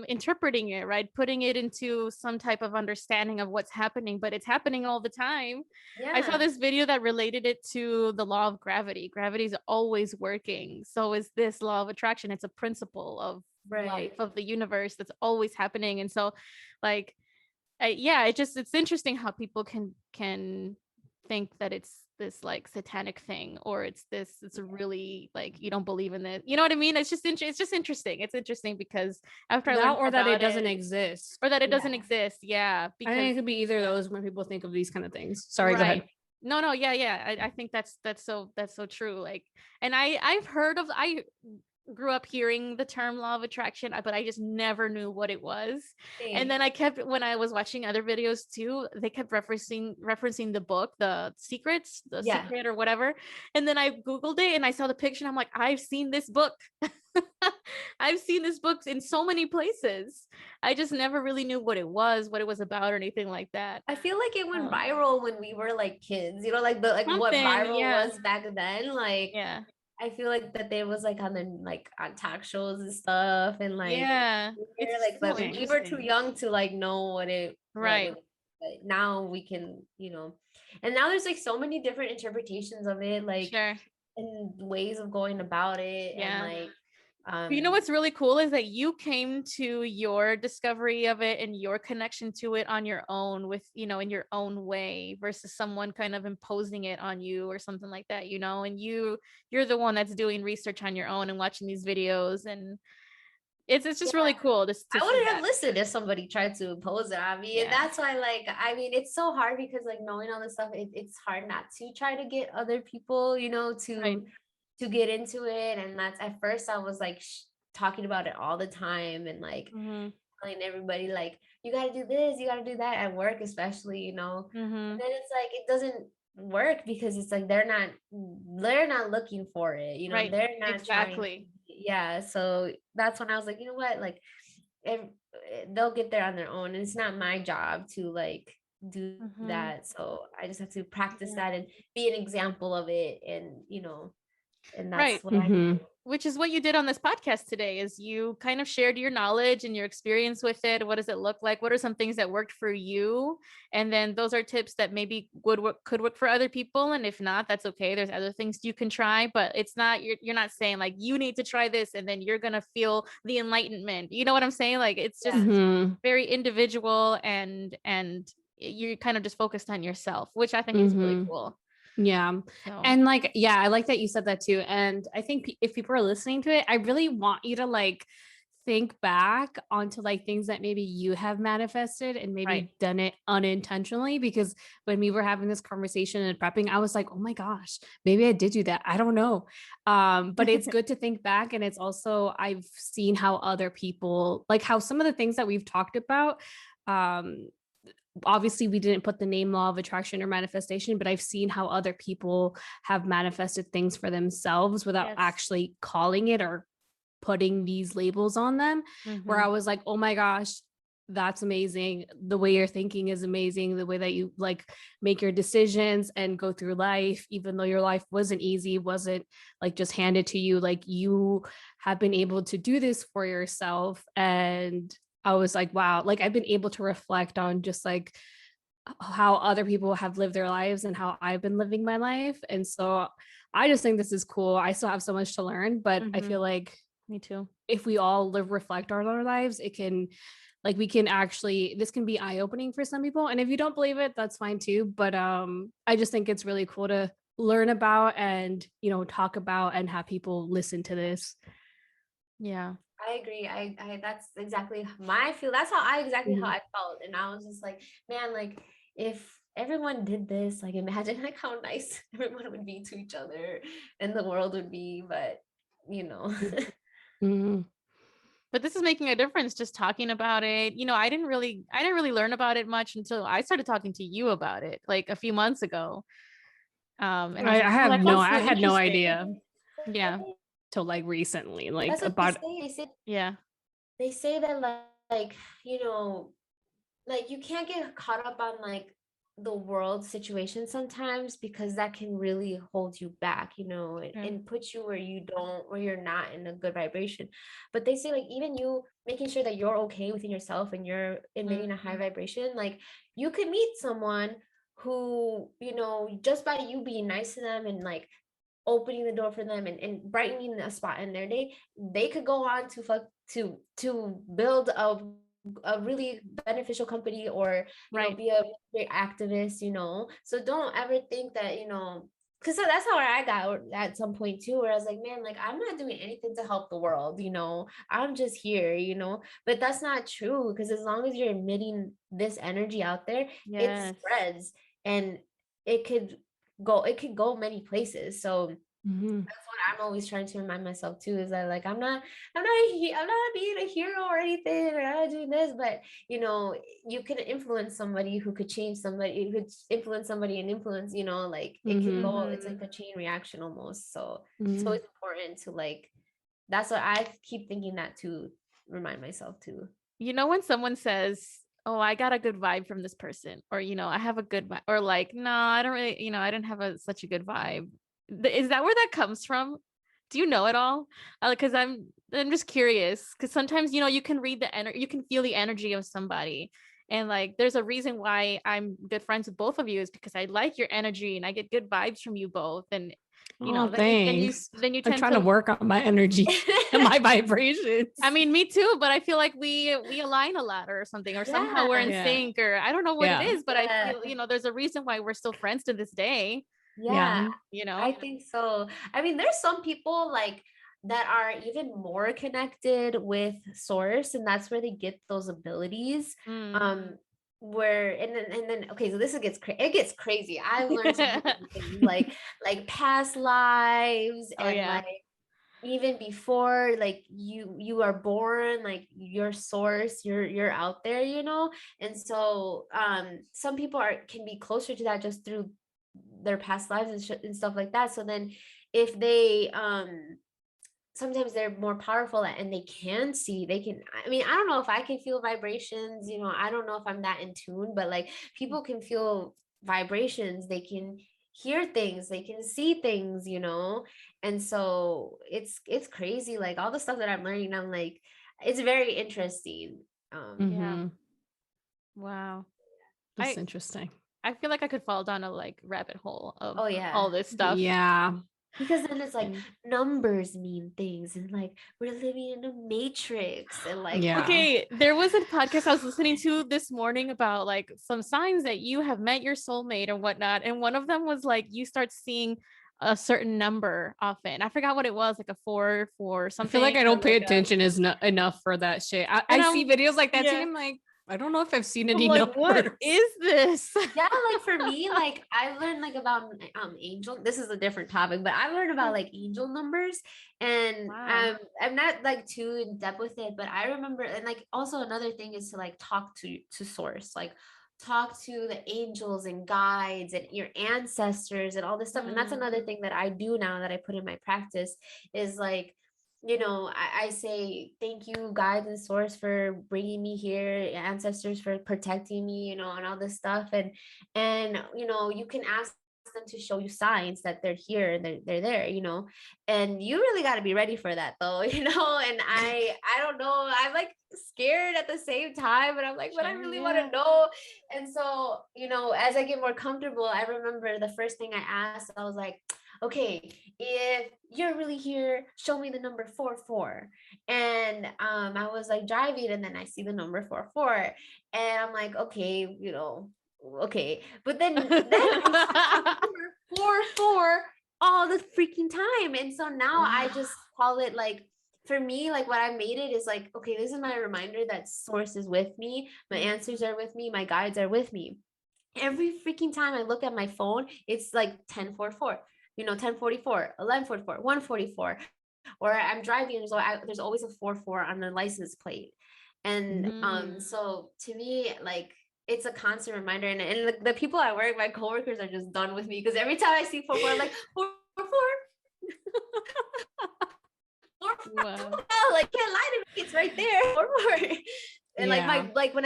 Speaker 1: interpreting it, right, putting it into some type of understanding of what's happening, but it's happening all the time. I saw this video that related it to the law of gravity is always working, so is this law of attraction. It's a principle of life, of the universe, that's always happening. And so like it's interesting how people can think that it's this like satanic thing or it's a really like you don't believe in it, you know what I mean? It's just interesting. It's interesting because after I learned
Speaker 2: or that it doesn't
Speaker 1: it,
Speaker 2: exist
Speaker 1: or that it doesn't exist, because
Speaker 2: I think it could be either of those when people think of these kind of things. Sorry, go ahead.
Speaker 1: No, yeah. I think that's so true. Like, and I've heard of I grew up hearing the term law of attraction, but I just never knew what it was. And then I kept, when I was watching other videos too, they kept referencing the book, The Secrets, Secret or whatever. And then I Googled it and I saw the picture and I'm like, I've seen this book. I've seen this book in so many places. I just never really knew what it was about or anything like that.
Speaker 3: I feel like it went viral when we were like kids, you know, like what viral was back then. Like, I feel like that there was like on talk shows and stuff, and like
Speaker 1: it's
Speaker 3: like,
Speaker 1: so
Speaker 3: but we were too young to like know what it but now we can, you know, and now there's like so many different interpretations of it, like and ways of going about it, and like
Speaker 1: you know what's really cool is that you came to your discovery of it and your connection to it on your own, with, you know, in your own way, versus someone kind of imposing it on you or something like that, you know. And you're the one that's doing research on your own and watching these videos, and it's just really cool.
Speaker 3: I wouldn't have listened if somebody tried to impose it on me. And that's why, like, I mean, it's so hard because like knowing all this stuff, it's hard not to try to get other people, you know, to get into it. And that's, at first I was like talking about it all the time and like telling everybody like, you got to do this, you got to do that, at work especially, you know. And then it's like it doesn't work because it's like they're not looking for it, you know. They're not trying. So that's when I was like, you know what, like they'll get there on their own, and it's not my job to like do that. So I just have to practice that and be an example of it, and you know. And that's what I do.
Speaker 1: Which is what you did on this podcast today, is you kind of shared your knowledge and your experience with it. What does it look like? What are some things that worked for you? And then those are tips that maybe could work for other people. And if not, that's okay. There's other things you can try, but it's not, you're not saying like, you need to try this and then you're going to feel the enlightenment. You know what I'm saying? Like, it's just very individual, and you're kind of just focused on yourself, which I think is really cool.
Speaker 2: And like, I like that you said that too. And I think if people are listening to it, I really want you to like think back onto like things that maybe you have manifested and maybe done it unintentionally, because when we were having this conversation and prepping, I was like, oh my gosh, maybe I did do that. I don't know. But it's good to think back. And it's also, I've seen how other people, like how some of the things that we've talked about, obviously we didn't put the name law of attraction or manifestation, but I've seen how other people have manifested things for themselves without actually calling it or putting these labels on them, where I was like, oh my gosh, that's amazing. The way you're thinking is amazing. The way that you like make your decisions and go through life, even though your life wasn't easy, wasn't like just handed to you, like you have been able to do this for yourself. And I was like, wow, like I've been able to reflect on just like how other people have lived their lives and how I've been living my life. And so I just think this is cool. I still have so much to learn, but I feel like
Speaker 1: me too.
Speaker 2: If we all reflect on our lives, it can, like, we can actually, this can be eye-opening for some people. And if you don't believe it, that's fine too. But I just think it's really cool to learn about and, you know, talk about and have people listen to this.
Speaker 1: Yeah.
Speaker 3: I agree. I that's exactly my feel. That's how I how I felt. And I was just like, man, like if everyone did this, like imagine like how nice everyone would be to each other and the world would be. But you know.
Speaker 1: But this is making a difference, just talking about it. You know, I didn't really learn about it much until I started talking to you about it like a few months ago. And I was like,
Speaker 2: I had no idea.
Speaker 1: Yeah.
Speaker 2: Till like recently, like
Speaker 3: that's what
Speaker 2: about
Speaker 3: they say.
Speaker 1: Yeah.
Speaker 3: They say that like, you know, like you can't get caught up on like the world situation sometimes, because that can really hold you back, you know, and put you where you're not in a good vibration. But they say like even you making sure that you're okay within yourself and you're emitting a high vibration, like you could meet someone who, you know, just by you being nice to them and like opening the door for them and brightening a spot in their day, they could go on to build a really beneficial company, or you know, be a great activist, you know. So don't ever think that, you know, because so that's how I got at some point too, where I was like, man, like I'm not doing anything to help the world, you know, I'm just here, you know. But that's not true, because as long as you're emitting this energy out there, it spreads, and it could it could go many places. So that's what I'm always trying to remind myself too, is that like I'm not being a hero or anything, or I'm not doing this, but you know, you can influence somebody who could change somebody, who could influence somebody and influence, you know, like it can go, it's like a chain reaction almost. So it's always important to like, that's what I keep thinking, that to remind myself too.
Speaker 1: You know, when someone says, oh, I got a good vibe from this person, or you know, I have a good vibe, or like, no, I don't really, you know, I didn't have such a good vibe. Is that where that comes from? Do you know it all? Because I'm just curious, because sometimes, you know, you can read the energy, you can feel the energy of somebody, and like there's a reason why I'm good friends with both of you, is because I like your energy and I get good vibes from you both. And you know, then you tend
Speaker 2: I'm trying to work on my energy and my vibrations.
Speaker 1: I mean, me too, but I feel like we align a lot or something, or somehow we're in sync, or I don't know what it is, but I feel, you know, there's a reason why we're still friends to this day.
Speaker 3: Yeah,
Speaker 1: you know,
Speaker 3: I think so. I mean, there's some people like that are even more connected with source, and that's where they get those abilities. Where and then okay, so this it gets crazy. I've learned some things like past lives, and like even before like you are born, like your source, you're out there, you know. And so some people can be closer to that just through their past lives and stuff like that. So then if they sometimes they're more powerful, and they can see, they can, I mean, I don't know if I can feel vibrations, you know, I don't know if I'm that in tune, but like people can feel vibrations, they can hear things, they can see things, you know. And so it's crazy, like all the stuff that I'm learning, I'm like, it's very interesting.
Speaker 1: Wow,
Speaker 2: that's interesting.
Speaker 1: I feel like I could fall down a like rabbit hole of
Speaker 3: oh yeah,
Speaker 1: all this stuff.
Speaker 3: Because then it's like numbers mean things, and like we're living in a matrix, and like
Speaker 1: okay, there was a podcast I was listening to this morning about like some signs that you have met your soulmate and whatnot, and one of them was like you start seeing a certain number often. I forgot what it was, like a 4 something.
Speaker 2: I feel like I don't pay attention enough for that shit. I see videos like that too, and I'm like, I don't know if I've seen any numbers.
Speaker 1: What is this?
Speaker 3: Yeah, like for me, like I learned like about angel. This is a different topic, but I learned about like angel numbers, and I'm not like too in depth with it, but I remember, and like also another thing is to like talk to source, like talk to the angels and guides and your ancestors and all this stuff. And that's another thing that I do now that I put in my practice, is like, you know, I say thank you, guides and source, for bringing me here, ancestors for protecting me, you know, and all this stuff. And you know, you can ask them to show you signs that they're here and they're there, and you really got to be ready for that though, and I don't know, I'm like scared at the same time, but I'm like, but I really want to know. And so, as I get more comfortable, I remember the first thing I asked, I was like, okay, if you're really here, show me the number 44. And I was like driving, and then I see the number 44, and I'm like, okay, okay. But then I see 44 all the freaking time. And so now I just call it like, for me, like what I made it is like, okay, this is my reminder that source is with me. My answers are with me. My guides are with me. Every freaking time I look at my phone, it's like 10:44, 10:44, 11:44, 1:44, or I'm driving and there's always a 44 on the license plate. And so to me, like, it's a constant reminder, and the people at work, my coworkers, are just done with me because every time I see 44, I'm like 44. Wow. Like, can't lie to me, it's right there. 44. And like when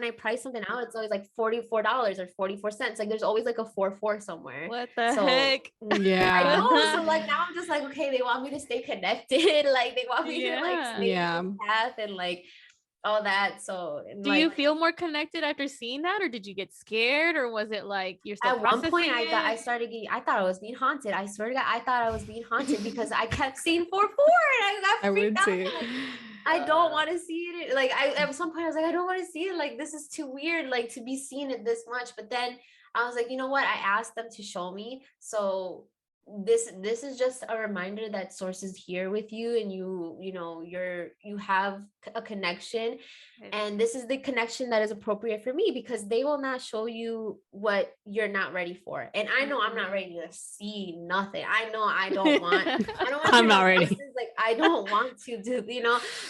Speaker 3: I price something out, it's always like $44 or 44 cents. Like there's always like a 44 somewhere.
Speaker 1: What the heck?
Speaker 2: Yeah.
Speaker 3: I know. So like now I'm just like, okay, they want me to stay connected. Like they want me to like stay on the path and like all that. So
Speaker 1: do you feel more connected after seeing that, or did you get scared, or was it like you're still
Speaker 3: at one point I thought I was being haunted. I swear to God, I thought I was being haunted because I kept seeing 44 and I got freaked out. I don't want to see it. Like at some point I was like, I don't want to see it. Like this is too weird, like to be seeing it this much. But then I was like, you know what? I asked them to show me. So this is just a reminder that source is here with you, and you have a connection, and this is the connection that is appropriate for me, because they will not show you what you're not ready for. And I know I'm not ready to see nothing. I know I don't want
Speaker 2: I'm not ready.
Speaker 3: Like I don't want to do,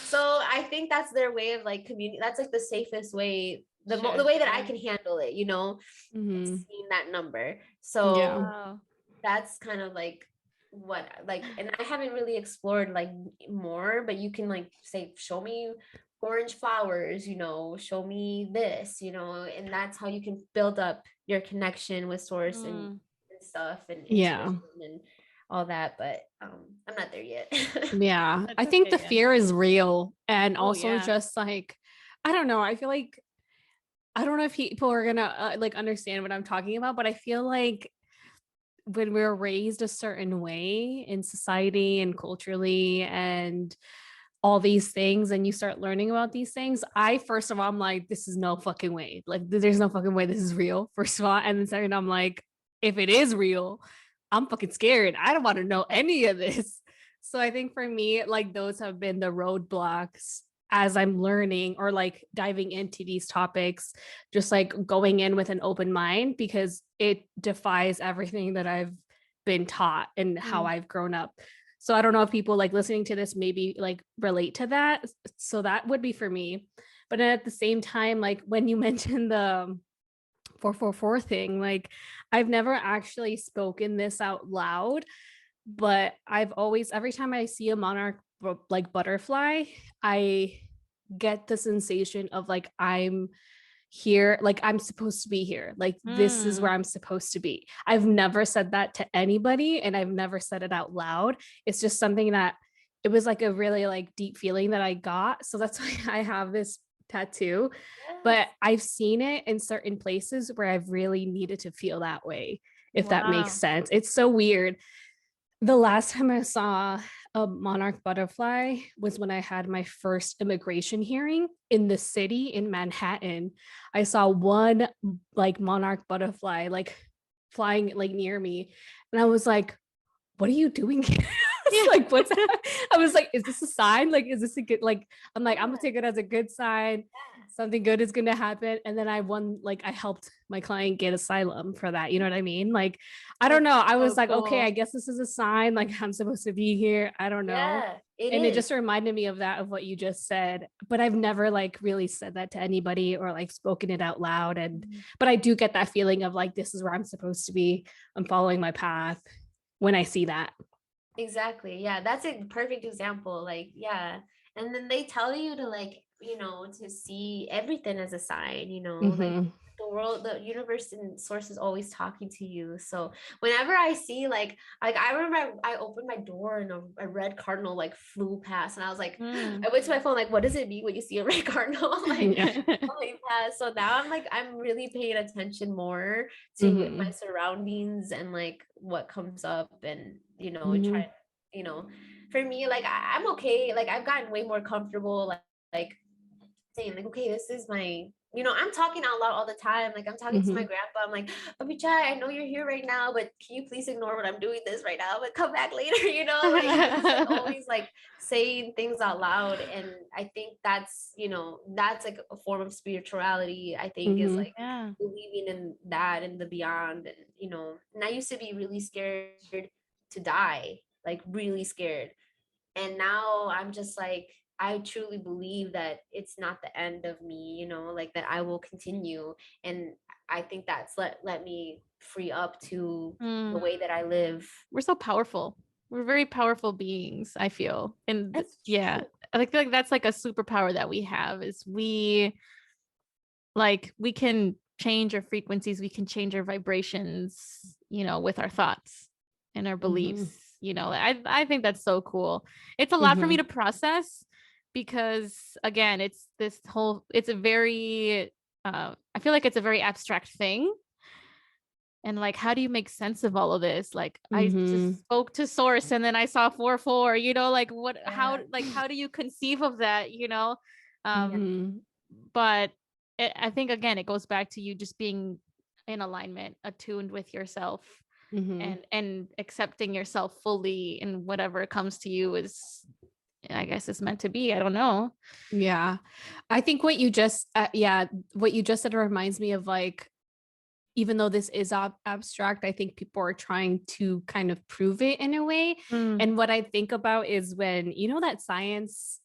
Speaker 3: so I think that's their way of like community. That's like the safest way, the way that I can handle it, seeing that number. So that's kind of like what, like, and I haven't really explored like more, but you can like say, show me orange flowers, show me this, and that's how you can build up your connection with source and stuff and and all that. But I'm not there yet.
Speaker 2: Yeah. I think the fear is real, and also just like, I don't know, I feel like, I don't know if people are gonna like understand what I'm talking about, but I feel like when we're raised a certain way in society and culturally and all these things, and you start learning about these things, first of all, I'm like, this is no fucking way. Like, there's no fucking way this is real, first of all. And then second, I'm like, if it is real, I'm fucking scared. I don't want to know any of this. So I think for me, like, those have been the roadblocks as I'm learning or like diving into these topics, just like going in with an open mind, because it defies everything that I've been taught and how I've grown up. So I don't know if people like listening to this maybe like relate to that. So that would be for me. But at the same time, like when you mentioned the 444 thing, like I've never actually spoken this out loud, but I've always, every time I see a monarch like butterfly, I get the sensation of like, I'm here, like I'm supposed to be here, like this is where I'm supposed to be. I've never said that to anybody, and I've never said it out loud. It's just something that, it was like a really like deep feeling that I got. So that's why I have this tattoo. But I've seen it in certain places where I've really needed to feel that way, if that makes sense. It's so weird. The last time I saw a monarch butterfly was when I had my first immigration hearing in the city in Manhattan. I saw one like monarch butterfly like flying like near me, and I was like, what are you doing here? Like, what's that? I was like, is this a sign? Like, is this a good, like, I'm like, I'm gonna take it as a good sign. Something good is gonna happen. And then I helped my client get asylum for that. You know what I mean? Like, I don't know. I was like, okay, I guess this is a sign. Like, I'm supposed to be here. I don't know. It just reminded me of that, of what you just said. But I've never like really said that to anybody or like spoken it out loud. But I do get that feeling of like, this is where I'm supposed to be. I'm following my path when I see that.
Speaker 3: Exactly. Yeah, that's a perfect example. Like, yeah. And then they tell you to like, to see everything as a sign, like the world, the universe and source is always talking to you. So whenever I see like I remember I opened my door and a red cardinal like flew past, and I was like, I went to my phone like, what does it mean when you see a red cardinal like flying past? So now I'm really paying attention more to my surroundings and like what comes up, and try, for me, like I'm okay. Like I've gotten way more comfortable, like saying like, okay, this is my, I'm talking out loud all the time. Like I'm talking to my grandpa. I'm like, Papi Chai, I know you're here right now, but can you please ignore what I'm doing this right now, but come back later, like I'm just like always like saying things out loud. And I think that's, that's like a form of spirituality, I think, is like believing in that and the beyond. And, and I used to be really scared to die, like really scared. And now I'm just like, I truly believe that it's not the end of me, like that I will continue. And I think that's let me free up to the way that I live.
Speaker 1: We're so powerful. We're very powerful beings, I feel. And I feel like that's like a superpower that we have, is we can change our frequencies, we can change our vibrations, with our thoughts and our beliefs. I think that's so cool. It's a lot for me to process, because again, it's a very I feel like it's a very abstract thing. And like, how do you make sense of all of this? Like I just spoke to source and then I saw 4-4, like what, how do you conceive of that? But I think again, it goes back to you just being in alignment, attuned with yourself, and accepting yourself fully, and whatever comes to you is, I guess, it's meant to be. I don't know.
Speaker 2: Yeah. I think what you just said reminds me of like, even though this is abstract, I think people are trying to kind of prove it in a way. And what I think about is when, that science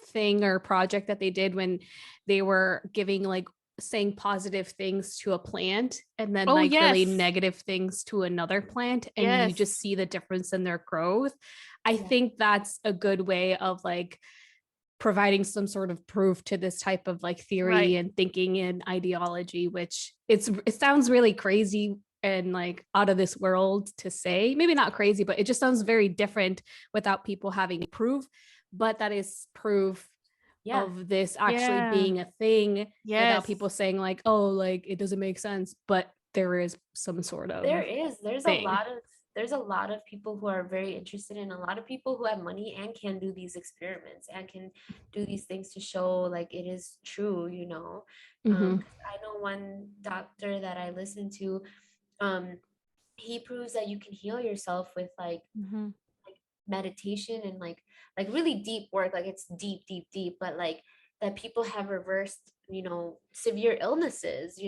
Speaker 2: thing or project that they did when they were giving like saying positive things to a plant and then really negative things to another plant, and you just see the difference in their growth. I think that's a good way of like providing some sort of proof to this type of like theory and thinking and ideology, which it sounds really crazy and like out of this world to say. Maybe not crazy, but it just sounds very different without people having proof. But that is proof of this actually being a thing, without people saying like, oh, like it doesn't make sense. But there is some sort of
Speaker 3: there's a lot of people who are very interested in, a lot of people who have money and can do these experiments and can do these things to show like it is true, I know one doctor that I listened to, he proves that you can heal yourself with like meditation and like really deep work, like it's deep, but like that people have reversed, severe illnesses,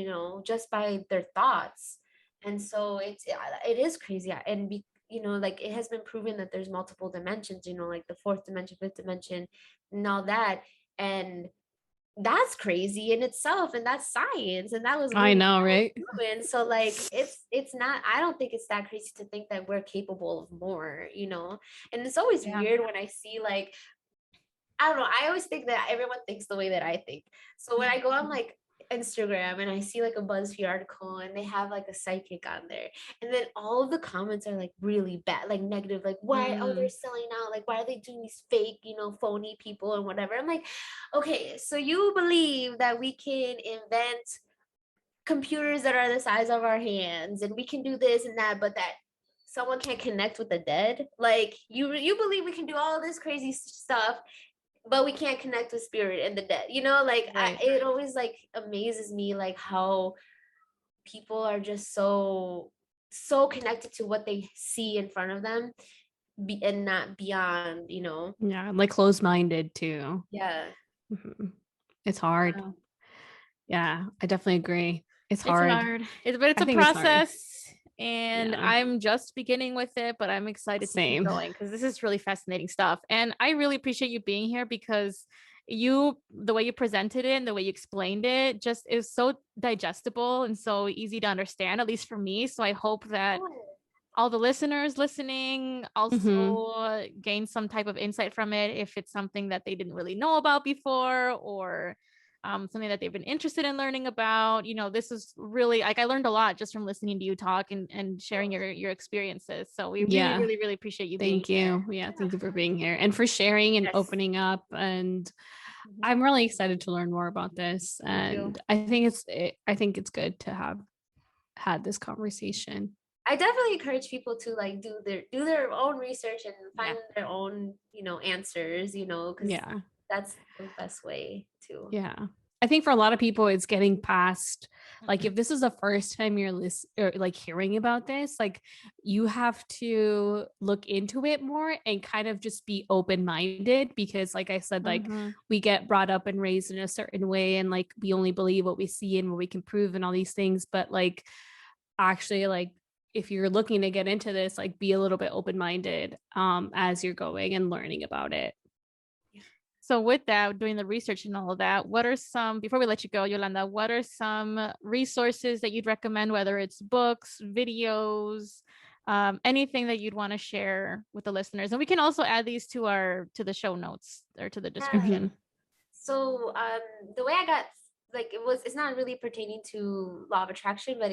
Speaker 3: just by their thoughts. And so it is crazy. And like it has been proven that there's multiple dimensions, like the fourth dimension, fifth dimension, and all that. And that's crazy in itself, and that's science, and that was really,
Speaker 2: I know, right?
Speaker 3: proven. So like it's not, I don't think it's that crazy to think that we're capable of more, and it's always weird when I see like, I don't know, I always think that everyone thinks the way that I think. So when I go on like Instagram and I see like a BuzzFeed article and they have like a psychic on there, and then all of the comments are like really bad, like negative, like why they're selling out, like why are they doing these fake, phony people and whatever. I'm like, okay, so you believe that we can invent computers that are the size of our hands and we can do this and that, but that someone can't connect with the dead? Like you believe we can do all this crazy stuff, but we can't connect with spirit and the dead, like it always like amazes me like how people are just so connected to what they see in front of them, and not beyond,
Speaker 2: like closed-minded too. It's hard. I definitely agree. It's hard.
Speaker 1: But it's a process. And I'm just beginning with it, but I'm excited to keep going, because this is really fascinating stuff. And I really appreciate you being here, because the way you presented it and the way you explained it just is so digestible and so easy to understand, at least for me. So I hope that all the listeners listening also gain some type of insight from it, if it's something that they didn't really know about before, or something that they've been interested in learning about. This is really like, I learned a lot just from listening to you talk and sharing your experiences. So we really, really, really appreciate you being here.
Speaker 2: Yeah, thank you for being here and for sharing and opening up. And I'm really excited to learn more about this. And I think it's good to have had this conversation.
Speaker 3: I definitely encourage people to like do their own research and find their own, answers, because that's the best way to.
Speaker 2: Yeah. I think for a lot of people, it's getting past, like, if this is the first time you're hearing about this, like, you have to look into it more and kind of just be open-minded, because like I said, like, we get brought up and raised in a certain way, and like, we only believe what we see and what we can prove and all these things. But like, actually, like, if you're looking to get into this, like, be a little bit open-minded as you're going and learning about it.
Speaker 1: So with that, doing the research and all of that, what are some, before we let you go, Yolanda, what are some resources that you'd recommend, whether it's books, videos, anything that you'd want to share with the listeners? And we can also add these to the show notes or to the description.
Speaker 3: So the way I got, like, it's not really pertaining to law of attraction, but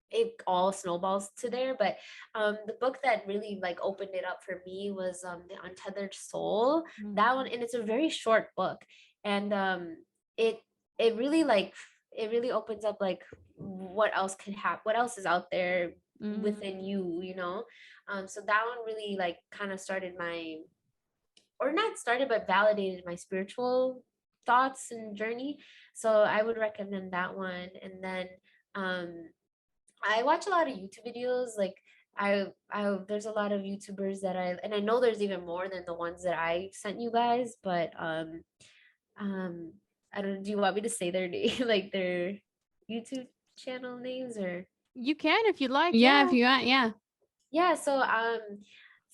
Speaker 3: it all snowballs to there. But the book that really like opened it up for me was the Untethered Soul. That one, and it's a very short book, and it really opens up like what else could happen, what else is out there within you, so that one really like kind of but validated my spiritual thoughts and journey. So I would recommend that one. And then I watch a lot of YouTube videos. Like there's a lot of YouTubers that I know there's even more than the ones that I sent you guys, but I don't, do you want me to say their name, like their YouTube channel names, or?
Speaker 1: You can if you like.
Speaker 2: Yeah, if you want, yeah.
Speaker 3: Yeah, so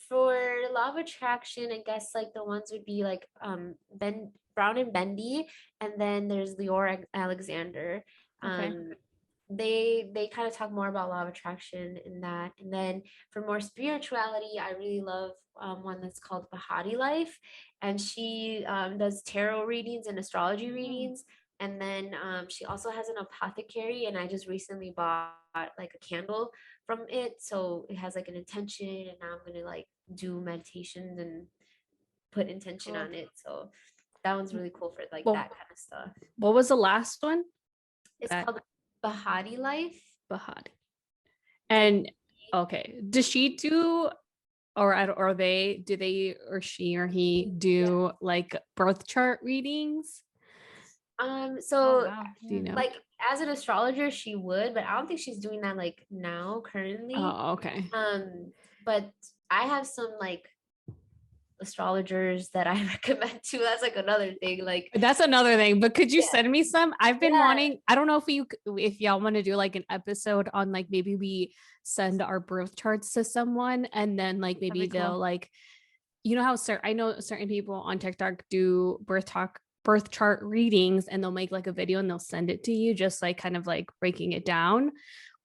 Speaker 3: for law of attraction, I guess like the ones would be like Brown and Bendy, and then there's Leor Alexander. They kind of talk more about law of attraction in that. And then for more spirituality, I really love one that's called Bahati Life, and she does tarot readings and astrology readings. And then she also has an apothecary, and I just recently bought like a candle from it, so it has like an intention, and now I'm gonna like do meditations and put intention on it. So that one's really cool for like that kind of stuff.
Speaker 2: What was the last one?
Speaker 3: It's called Bahati Life.
Speaker 2: Bahati. And okay, does she do, or she or he do like birth chart readings?
Speaker 3: So like as an astrologer she would, but I don't think she's doing that like now currently.
Speaker 2: Okay.
Speaker 3: But I have some like astrologers that I recommend too. That's like another thing. Like
Speaker 2: that's another thing. But could you send me some? I've been wanting. I don't know if y'all want to do like an episode on like maybe we send our birth charts to someone, and then like maybe they'll like, you know how I know certain people on TikTok do birth chart readings, and they'll make like a video and they'll send it to you, just like kind of like breaking it down.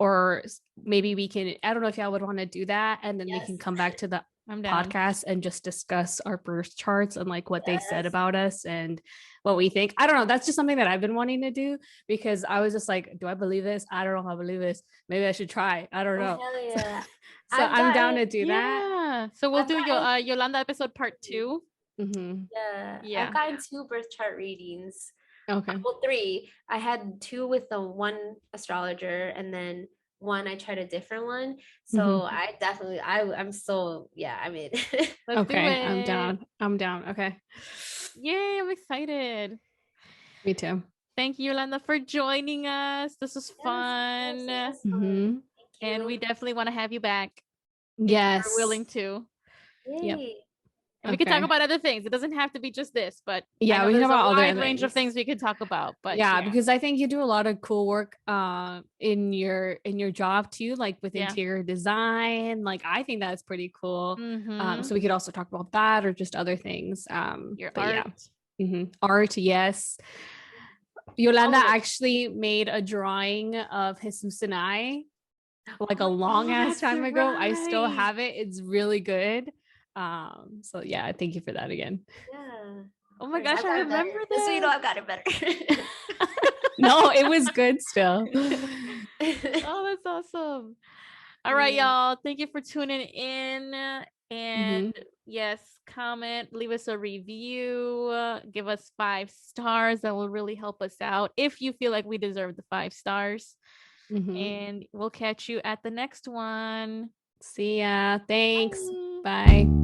Speaker 2: Or maybe we can, I don't know if y'all would want to do that, and then we can come back to the podcast and just discuss our birth charts and like what they said about us and what we think. I don't know, that's just something that I've been wanting to do, because I was just like, do I believe this? I don't know if I believe this. Maybe I should try. I don't know.
Speaker 3: Hell yeah.
Speaker 2: So I'm down to do that.
Speaker 1: So we'll do your Yolanda episode part 2.
Speaker 3: Yeah, I've gotten 2 birth chart readings.
Speaker 2: Okay.
Speaker 3: Well, 3. I had 2 with the one astrologer, and then one I tried a different one. So I definitely I'm so I'm in.
Speaker 2: Okay, I'm down. Okay.
Speaker 1: Yay, I'm excited.
Speaker 2: Me too.
Speaker 1: Thank you, Yolanda, for joining us. This was fun.
Speaker 3: Yes,
Speaker 1: and we definitely want to have you back.
Speaker 2: Yes.
Speaker 1: If you're willing to.
Speaker 3: Yay.
Speaker 1: Yep. And we can talk about other things. It doesn't have to be just this, but
Speaker 2: we can talk about
Speaker 1: a wide range of things we could talk about. But
Speaker 2: because I think you do a lot of cool work in your job too, like with interior design. Like I think that's pretty cool. So we could also talk about that, or just other things.
Speaker 1: Your art.
Speaker 2: Art, yes. Yolanda actually made a drawing of Jesus and I like a long ass time ago. I still have it. It's really good. So yeah, thank you for that again.
Speaker 1: Oh my gosh, I remember
Speaker 3: this. So you know,
Speaker 1: that.
Speaker 3: I've got it better.
Speaker 2: No, it was good still.
Speaker 1: Oh, that's awesome. All right, y'all. Thank you for tuning in. And yes, comment, leave us a review, give us 5 stars. That will really help us out if you feel like we deserve the 5 stars. And we'll catch you at the next one.
Speaker 2: See ya. Thanks.
Speaker 1: Bye.
Speaker 2: Bye.